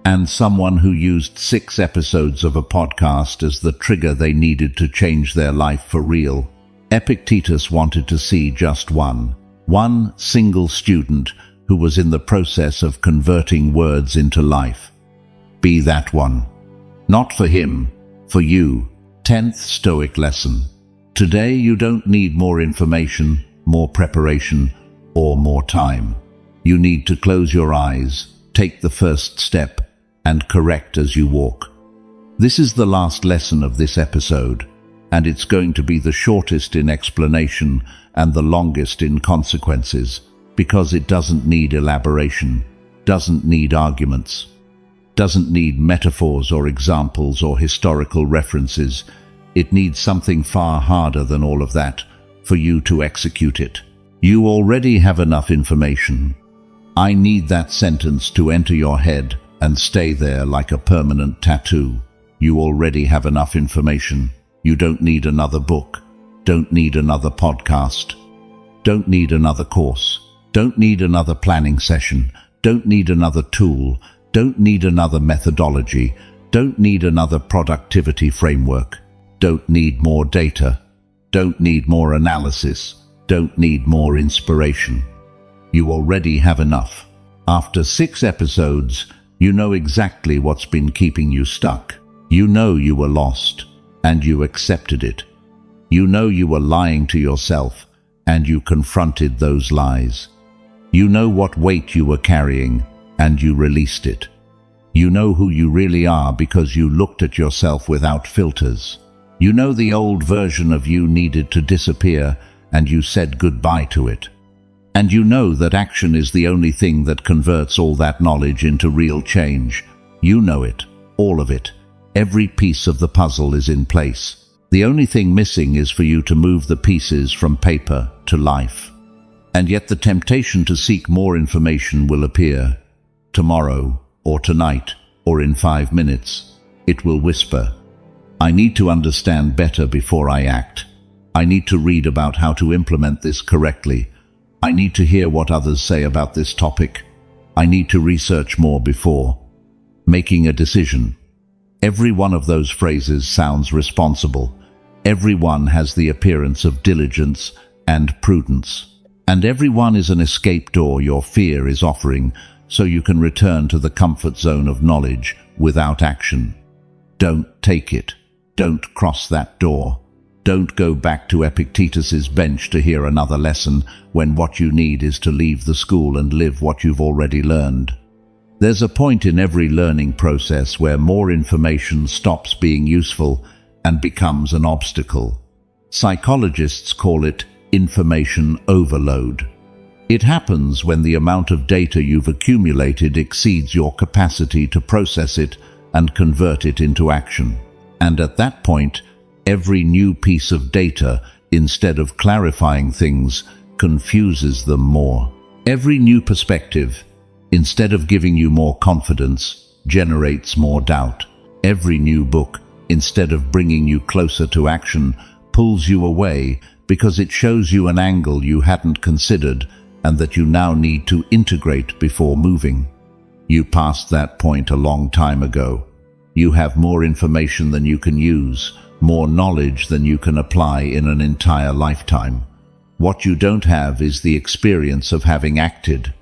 and someone who used 6 episodes of a podcast as the trigger they needed to change their life for real. Epictetus wanted to see just one single student who was in the process of converting words into life. Be that one. Not for him, for you. 10th Stoic lesson. Today you don't need more information, more preparation, or more time. You need to close your eyes, take the first step, and correct as you walk. This is the last lesson of this episode, and it's going to be the shortest in explanation and the longest in consequences, because it doesn't need elaboration, doesn't need arguments, doesn't need metaphors or examples or historical references. It needs something far harder than all of that for you to execute it. You already have enough information. I need that sentence to enter your head and stay there like a permanent tattoo. You already have enough information. You don't need another book. Don't need another podcast. Don't need another course. Don't need another planning session. Don't need another tool. Don't need another methodology. Don't need another productivity framework. Don't need more data. Don't need more analysis. Don't need more inspiration. You already have enough. After 6 episodes, you know exactly what's been keeping you stuck. You know you were lost, and you accepted it. You know you were lying to yourself, and you confronted those lies. You know what weight you were carrying, and you released it. You know who you really are because you looked at yourself without filters. You know the old version of you needed to disappear, and you said goodbye to it. And you know that action is the only thing that converts all that knowledge into real change. You know it, all of it. Every piece of the puzzle is in place. The only thing missing is for you to move the pieces from paper to life. And yet the temptation to seek more information will appear. Tomorrow, or tonight, or in 5 minutes. It will whisper, I need to understand better before I act. I need to read about how to implement this correctly. I need to hear what others say about this topic. I need to research more before making a decision. Every one of those phrases sounds responsible. Every one has the appearance of diligence and prudence. And every one is an escape door your fear is offering, so you can return to the comfort zone of knowledge without action. Don't take it. Don't cross that door. Don't go back to Epictetus's bench to hear another lesson when what you need is to leave the school and live what you've already learned. There's a point in every learning process where more information stops being useful and becomes an obstacle. Psychologists call it information overload. It happens when the amount of data you've accumulated exceeds your capacity to process it and convert it into action. And at that point, every new piece of data, instead of clarifying things, confuses them more. Every new perspective, instead of giving you more confidence, generates more doubt. Every new book, instead of bringing you closer to action, pulls you away because it shows you an angle you hadn't considered and that you now need to integrate before moving. You passed that point a long time ago. You have more information than you can use, more knowledge than you can apply in an entire lifetime. What you don't have is the experience of having acted.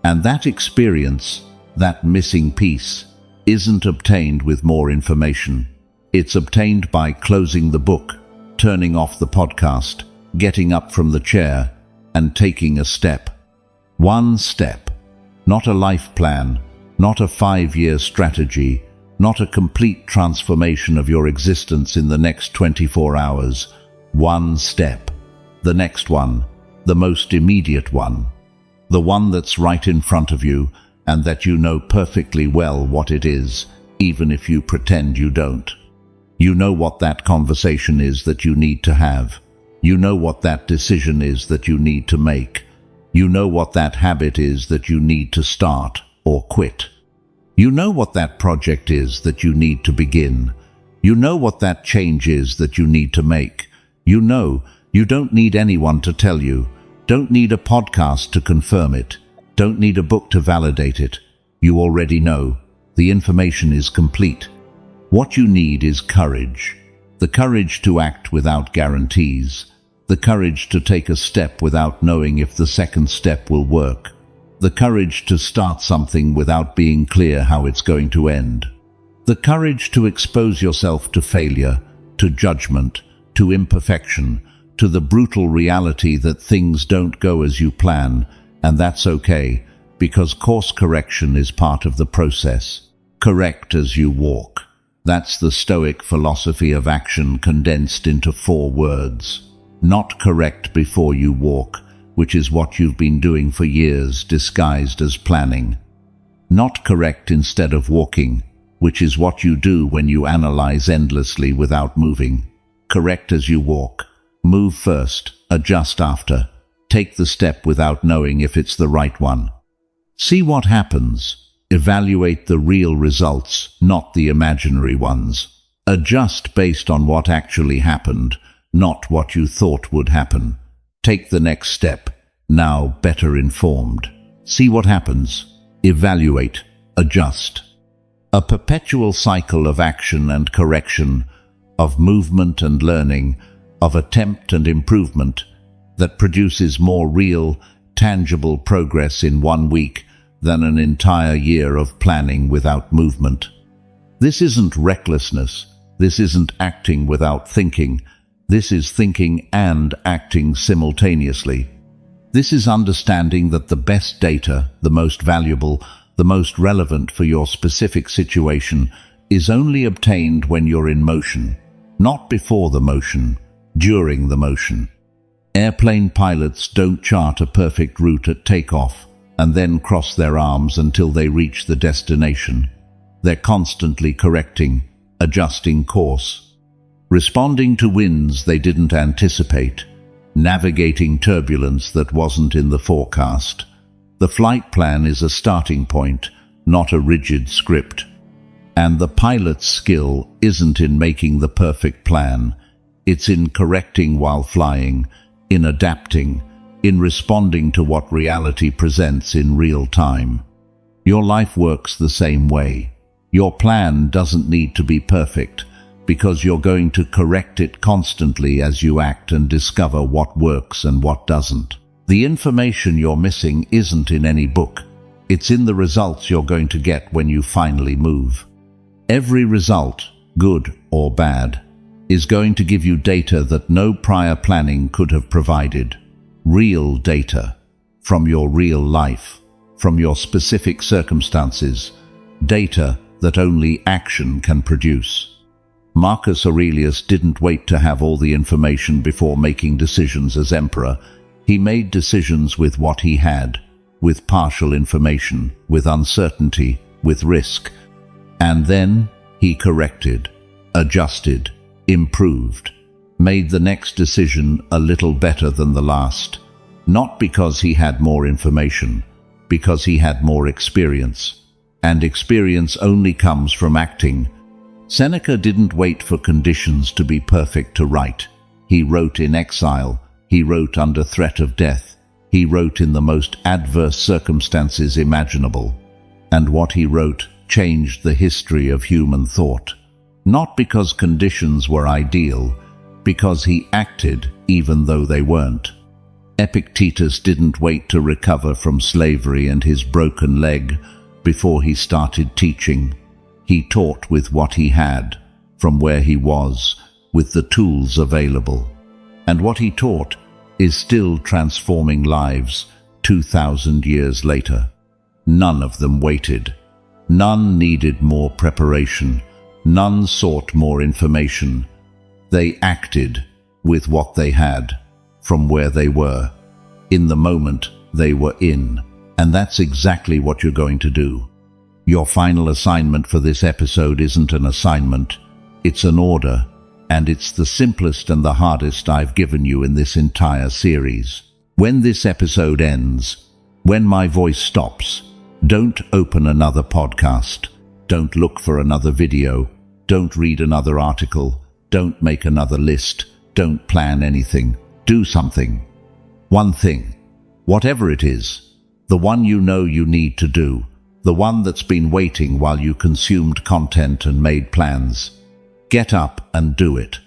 And that experience, that missing piece, isn't obtained with more information. It's obtained by closing the book, turning off the podcast, getting up from the chair, and taking a step. One step. Not a life plan, not a 5-year strategy, not a complete transformation of your existence in the next 24 hours. One step. The next one. the most immediate one, the one that's right in front of you and that you know perfectly well what it is, even if you pretend you don't. You know what that conversation is that you need to have. You know what that decision is that you need to make. You know what that habit is that you need to start or quit. You know what that project is that you need to begin. You know what that change is that you need to make. You know, you don't need anyone to tell you. Don't need a podcast to confirm it. Don't need a book to validate it. You already know. The information is complete. What you need is courage. The courage to act without guarantees. The courage to take a step without knowing if the second step will work. The courage to start something without being clear how it's going to end. The courage to expose yourself to failure, to judgment, to imperfection, to the brutal reality that things don't go as you plan, and that's okay, because course correction is part of the process. Correct as you walk. That's the Stoic philosophy of action condensed into 4 words. Not correct before you walk, which is what you've been doing for years disguised as planning. Not correct instead of walking, which is what you do when you analyze endlessly without moving. Correct as you walk. Move first, adjust after. Take the step without knowing if it's the right one. See what happens. Evaluate the real results, not the imaginary ones. Adjust based on what actually happened, not what you thought would happen. Take the next step, now better informed. See what happens. Evaluate. Adjust. A perpetual cycle of action and correction, of movement and learning, of attempt and improvement, that produces more real, tangible progress in 1 week than an entire year of planning without movement. This isn't recklessness. This isn't acting without thinking. This is thinking and acting simultaneously. This is understanding that the best data, the most valuable, the most relevant for your specific situation, is only obtained when you're in motion, not before the motion, during the motion. Airplane pilots don't chart a perfect route at takeoff and then cross their arms until they reach the destination. They're constantly correcting, adjusting course, responding to winds they didn't anticipate, navigating turbulence that wasn't in the forecast. The flight plan is a starting point, not a rigid script. And the pilot's skill isn't in making the perfect plan. It's in correcting while flying, in adapting, in responding to what reality presents in real time. Your life works the same way. Your plan doesn't need to be perfect, because you're going to correct it constantly as you act and discover what works and what doesn't. The information you're missing isn't in any book. It's in the results you're going to get when you finally move. Every result, good or bad, is going to give you data that no prior planning could have provided. Real data, from your real life, from your specific circumstances, data that only action can produce. Marcus Aurelius didn't wait to have all the information before making decisions as emperor. He made decisions with what he had, with partial information, with uncertainty, with risk. And then he corrected, adjusted, improved, made the next decision a little better than the last, not because he had more information, because he had more experience. And experience only comes from acting. Seneca didn't wait for conditions to be perfect to write. He wrote in exile. He wrote under threat of death. He wrote in the most adverse circumstances imaginable. And what he wrote changed the history of human thought. Not because conditions were ideal, because he acted even though they weren't. Epictetus didn't wait to recover from slavery and his broken leg before he started teaching. He taught with what he had, from where he was, with the tools available. And what he taught is still transforming lives 2,000 years later. None of them waited. None needed more preparation. None sought more information. They acted with what they had, from where they were. in the moment they were in. And that's exactly what you're going to do. Your final assignment for this episode isn't an assignment, it's an order, and it's the simplest and the hardest I've given you in this entire series. When this episode ends, when my voice stops, don't open another podcast, don't look for another video, don't read another article, don't make another list, don't plan anything. Do something. One thing. Whatever it is. The one you know you need to do. The one that's been waiting while you consumed content and made plans. Get up and do it.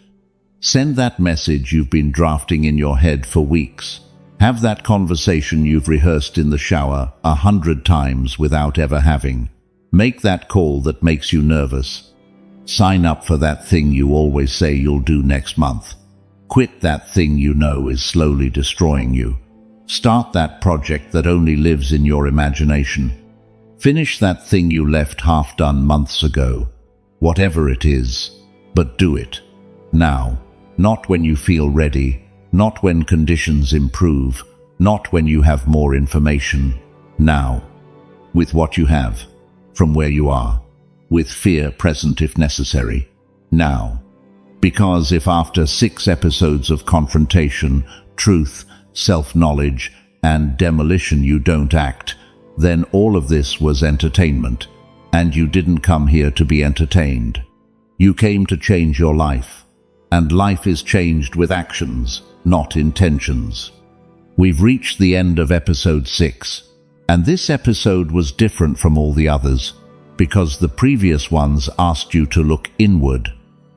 Send that message you've been drafting in your head for weeks. Have that conversation you've rehearsed in the shower 100 times without ever having. Make that call that makes you nervous. Sign up for that thing you always say you'll do next month. Quit that thing you know is slowly destroying you. Start that project that only lives in your imagination. Finish that thing you left half done months ago. Whatever it is, but do it. Now. Not when you feel ready. Not when conditions improve. Not when you have more information. Now. With what you have. From where you are. With fear present if necessary. Now. Because if after 6 episodes of confrontation, truth, self-knowledge, and demolition you don't act, then all of this was entertainment, and you didn't come here to be entertained. You came to change your life, and life is changed with actions, not intentions. We've reached the end of episode 6, and this episode was different from all the others, because the previous ones asked you to look inward,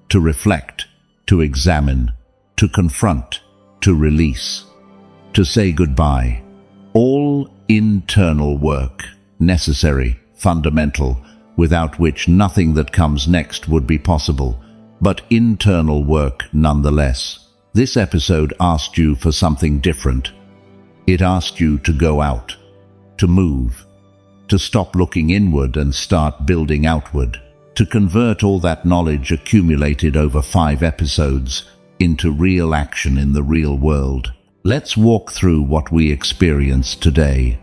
to reflect, to examine, to confront, to release, to say goodbye. All internal work, necessary, fundamental, without which nothing that comes next would be possible, but internal work nonetheless. This episode asked you for something different. It asked you to go out, to move, to stop looking inward and start building outward, to convert all that knowledge accumulated over 5 episodes into real action in the real world. Let's walk through what we experienced today.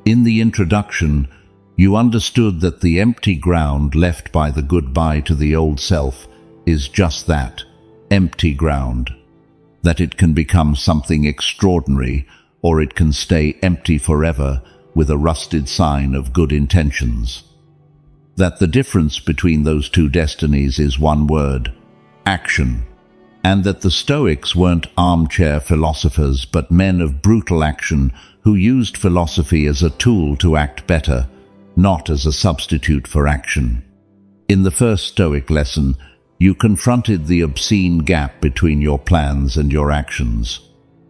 In the introduction, you understood that the empty ground left by the goodbye to the old self is just that, empty ground. That it can become something extraordinary, or it can stay empty forever with a rusted sign of good intentions. That the difference between those two destinies is one word: action. And that the Stoics weren't armchair philosophers but men of brutal action who used philosophy as a tool to act better, not as a substitute for action. In the first Stoic lesson, you confronted the obscene gap between your plans and your actions.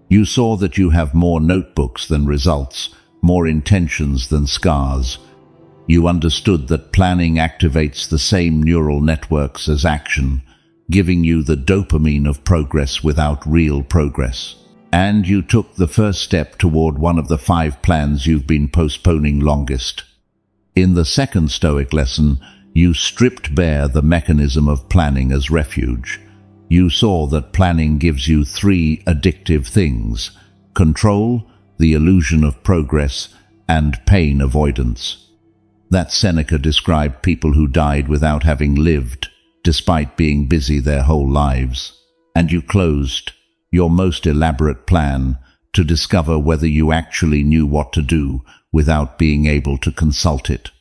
You saw that you have more notebooks than results, more intentions than scars. You understood that planning activates the same neural networks as action, giving you the dopamine of progress without real progress. And you took the first step toward one of the 5 plans you've been postponing longest. In the second Stoic lesson, you stripped bare the mechanism of planning as refuge. You saw that planning gives you 3 addictive things: control, the illusion of progress, and pain avoidance. That Seneca described people who died without having lived, despite being busy their whole lives. And you closed your most elaborate plan to discover whether you actually knew what to do without being able to consult it.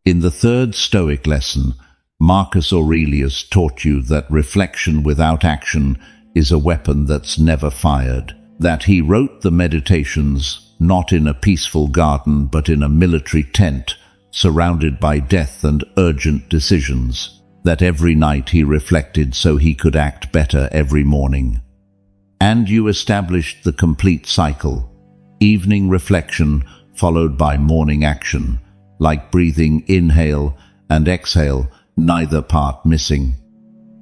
In the third Stoic lesson, Marcus Aurelius taught you that reflection without action is a weapon that's never fired. That he wrote the Meditations not in a peaceful garden but in a military tent, surrounded by death and urgent decisions. That every night he reflected so he could act better every morning. And you established the complete cycle: evening reflection followed by morning action, like breathing inhale and exhale, neither part missing.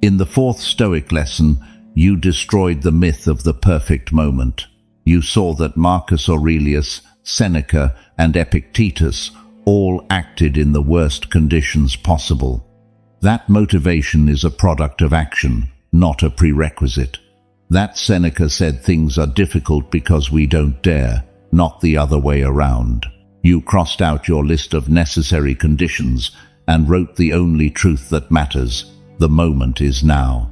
In the fourth Stoic lesson, you destroyed the myth of the perfect moment. You saw that Marcus Aurelius, Seneca, and Epictetus all acted in the worst conditions possible. That motivation is a product of action, not a prerequisite. That Seneca said things are difficult because we don't dare, not the other way around. You crossed out your list of necessary conditions and wrote the only truth that matters: the moment is now.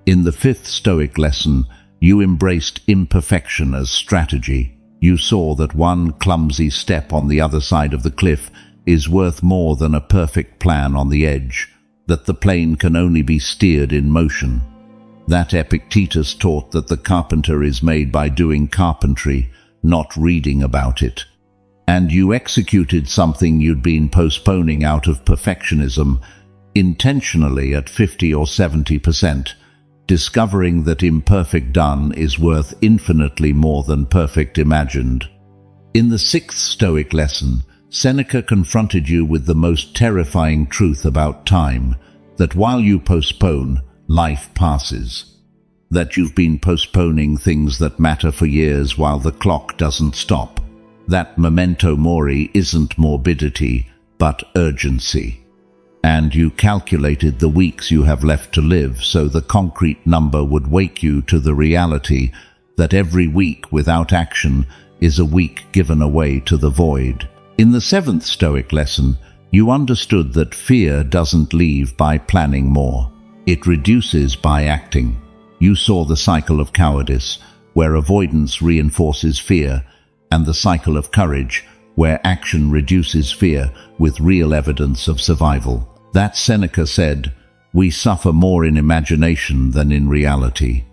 In the 5th Stoic lesson, you embraced imperfection as strategy. You saw that one clumsy step on the other side of the cliff is worth more than a perfect plan on the edge, that the plane can only be steered in motion. That Epictetus taught that the carpenter is made by doing carpentry, not reading about it. And you executed something you'd been postponing out of perfectionism, intentionally at 50 or 70%, discovering that imperfect done is worth infinitely more than perfect imagined. In the 6th Stoic lesson, Seneca confronted you with the most terrifying truth about time, that while you postpone, life passes. That you've been postponing things that matter for years while the clock doesn't stop. That memento mori isn't morbidity, but urgency. And you calculated the weeks you have left to live so the concrete number would wake you to the reality that every week without action is a week given away to the void. In the 7th Stoic lesson, you understood that fear doesn't leave by planning more. It reduces by acting. You saw the cycle of cowardice, where avoidance reinforces fear, and the cycle of courage, where action reduces fear with real evidence of survival. That Seneca said, "We suffer more in imagination than in reality."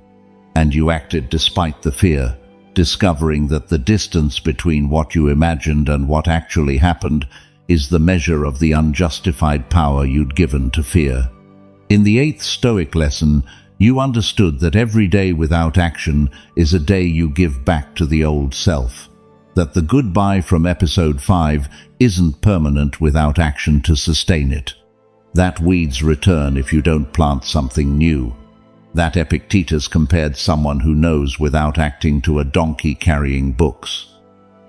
And you acted despite the fear, discovering that the distance between what you imagined and what actually happened is the measure of the unjustified power you'd given to fear. In the 8th Stoic lesson, you understood that every day without action is a day you give back to the old self. That the goodbye from episode 5 isn't permanent without action to sustain it. That weeds return if you don't plant something new. That Epictetus compared someone who knows without acting to a donkey carrying books.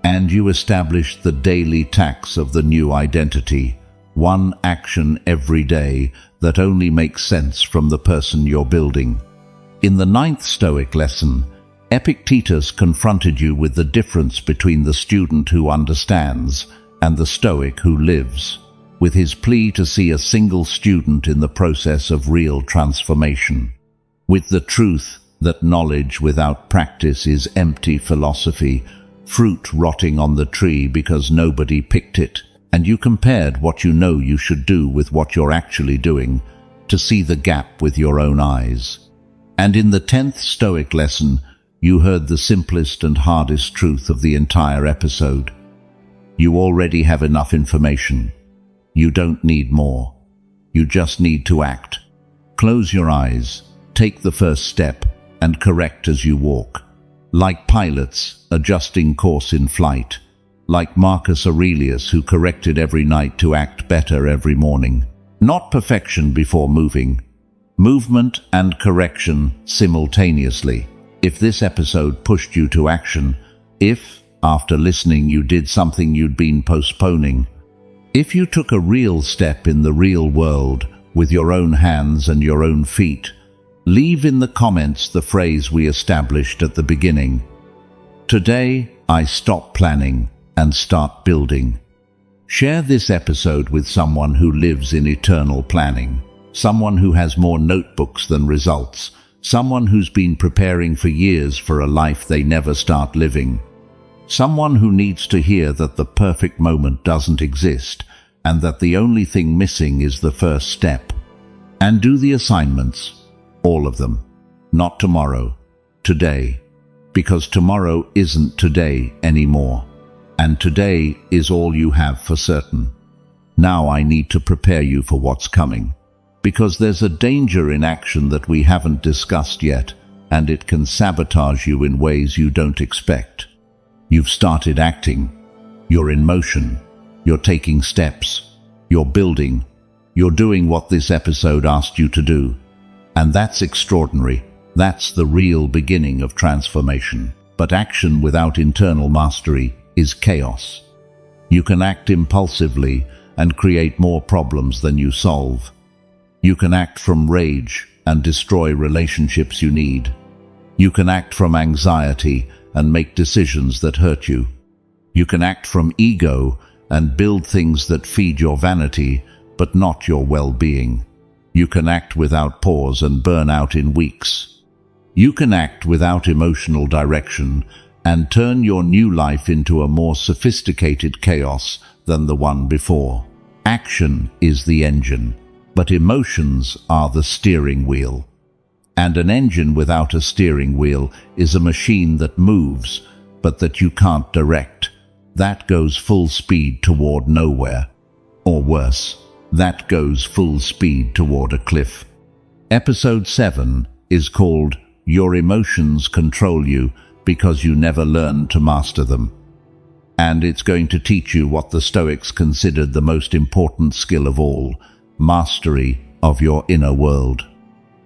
And you established the daily tax of the new identity, one action every day that only makes sense from the person you're building. In the 9th Stoic lesson, Epictetus confronted you with the difference between the student who understands and the Stoic who lives, with his plea to see a single student in the process of real transformation, with the truth that knowledge without practice is empty philosophy, fruit rotting on the tree because nobody picked it. And you compared what you know you should do with what you're actually doing to see the gap with your own eyes. And in the 10th Stoic lesson, you heard the simplest and hardest truth of the entire episode. You already have enough information. You don't need more. You just need to act. Close your eyes, take the first step, and correct as you walk. Like pilots adjusting course in flight. Like Marcus Aurelius, who corrected every night to act better every morning. Not perfection before moving. Movement and correction simultaneously. If this episode pushed you to action, if, after listening, you did something you'd been postponing, if you took a real step in the real world with your own hands and your own feet, leave in the comments the phrase we established at the beginning. Today, I stop planning and start building. Share this episode with someone who lives in eternal planning, someone who has more notebooks than results, someone who's been preparing for years for a life they never start living, someone who needs to hear that the perfect moment doesn't exist and that the only thing missing is the first step. And do the assignments, all of them, not tomorrow, today, because tomorrow isn't today anymore. And today is all you have for certain. Now I need to prepare you for what's coming, because there's a danger in action that we haven't discussed yet, and it can sabotage you in ways you don't expect. You've started acting. You're in motion. You're taking steps. You're building. You're doing what this episode asked you to do. And that's extraordinary. That's the real beginning of transformation. But action without internal mastery is chaos. You can act impulsively and create more problems than you solve. You can act from rage and destroy relationships you need. You can act from anxiety and make decisions that hurt you. You can act from ego and build things that feed your vanity, but not your well-being. You can act without pause and burn out in weeks. You can act without emotional direction and turn your new life into a more sophisticated chaos than the one before. Action is the engine, but emotions are the steering wheel. And an engine without a steering wheel is a machine that moves, but that you can't direct. That goes full speed toward nowhere. Or worse, that goes full speed toward a cliff. Episode 7 is called Your Emotions Control You Because You Never Learned to Master Them. And it's going to teach you what the Stoics considered the most important skill of all: mastery of your inner world.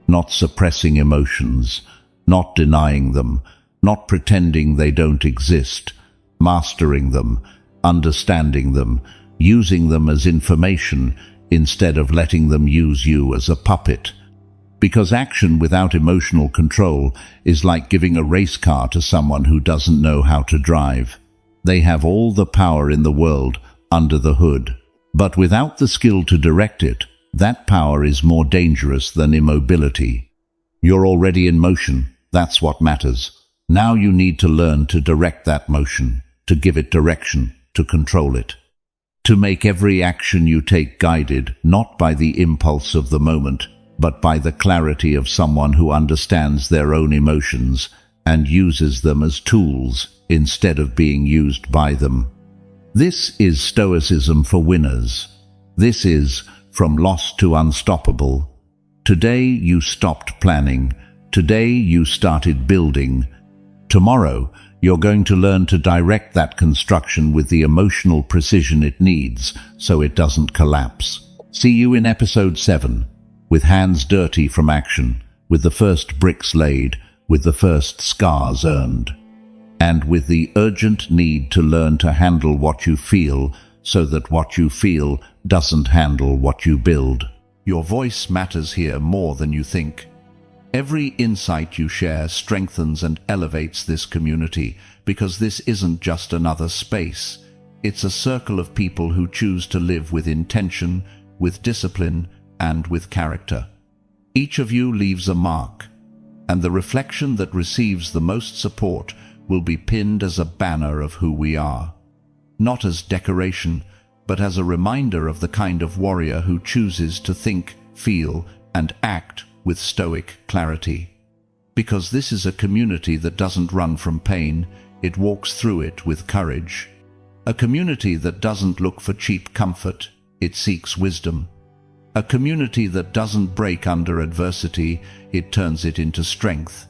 Not suppressing emotions, not denying them, not pretending they don't exist, mastering them, understanding them, using them as information instead of letting them use you as a puppet. Because action without emotional control is like giving a race car to someone who doesn't know how to drive. They have all the power in the world under the hood, but without the skill to direct it, that power is more dangerous than immobility. You're already in motion, that's what matters. Now you need to learn to direct that motion, to give it direction, to control it. To make every action you take guided not by the impulse of the moment, but by the clarity of someone who understands their own emotions and uses them as tools instead of being used by them. This is Stoicism for winners. This is From Lost to Unstoppable. Today you stopped planning. Today you started building. Tomorrow you're going to learn to direct that construction with the emotional precision it needs so it doesn't collapse. See you in episode 7, with hands dirty from action, with the first bricks laid, with the first scars earned, and with the urgent need to learn to handle what you feel so that what you feel doesn't handle what you build. Your voice matters here more than you think. Every insight you share strengthens and elevates this community, because this isn't just another space. It's a circle of people who choose to live with intention, with discipline, and with character. Each of you leaves a mark, and the reflection that receives the most support will be pinned as a banner of who we are. Not as decoration, but as a reminder of the kind of warrior who chooses to think, feel, and act with stoic clarity. Because this is a community that doesn't run from pain, it walks through it with courage. A community that doesn't look for cheap comfort, it seeks wisdom. A community that doesn't break under adversity, it turns it into strength.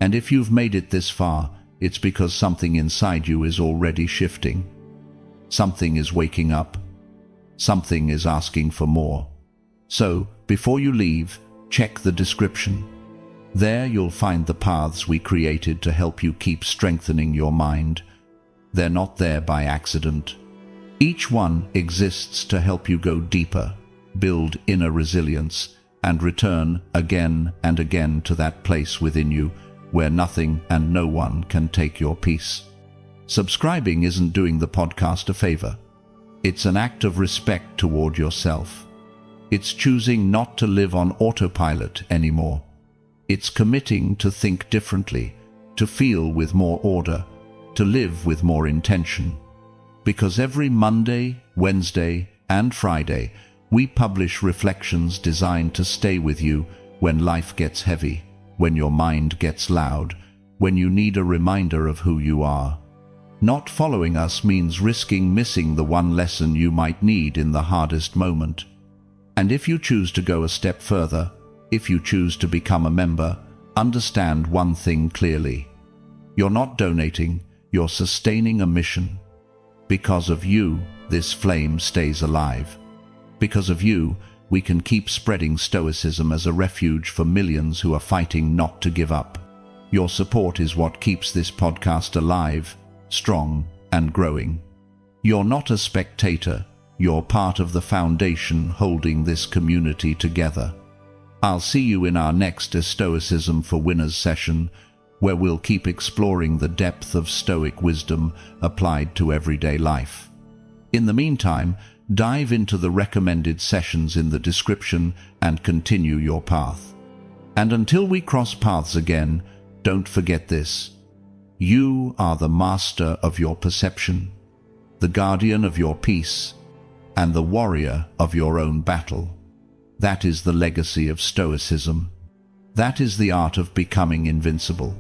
And if you've made it this far, it's because something inside you is already shifting. Something is waking up. Something is asking for more. So, before you leave, check the description. There you'll find the paths we created to help you keep strengthening your mind. They're not there by accident. Each one exists to help you go deeper, build inner resilience, and return again and again to that place within you where nothing and no one can take your peace. Subscribing isn't doing the podcast a favor. It's an act of respect toward yourself. It's choosing not to live on autopilot anymore. It's committing to think differently, to feel with more order, to live with more intention. Because every Monday, Wednesday, and Friday, we publish reflections designed to stay with you when life gets heavy, when your mind gets loud, when you need a reminder of who you are. Not following us means risking missing the one lesson you might need in the hardest moment. And if you choose to go a step further, if you choose to become a member, understand one thing clearly. You're not donating, you're sustaining a mission. Because of you, this flame stays alive. Because of you, we can keep spreading Stoicism as a refuge for millions who are fighting not to give up. Your support is what keeps this podcast alive, strong, and growing. You're not a spectator, you're part of the foundation holding this community together. I'll see you in our next Stoicism for Winners session, where we'll keep exploring the depth of Stoic wisdom applied to everyday life. In the meantime, dive into the recommended sessions in the description and continue your path. And until we cross paths again, don't forget this: you are the master of your perception, the guardian of your peace, and the warrior of your own battle. That is the legacy of Stoicism. That is the art of becoming invincible.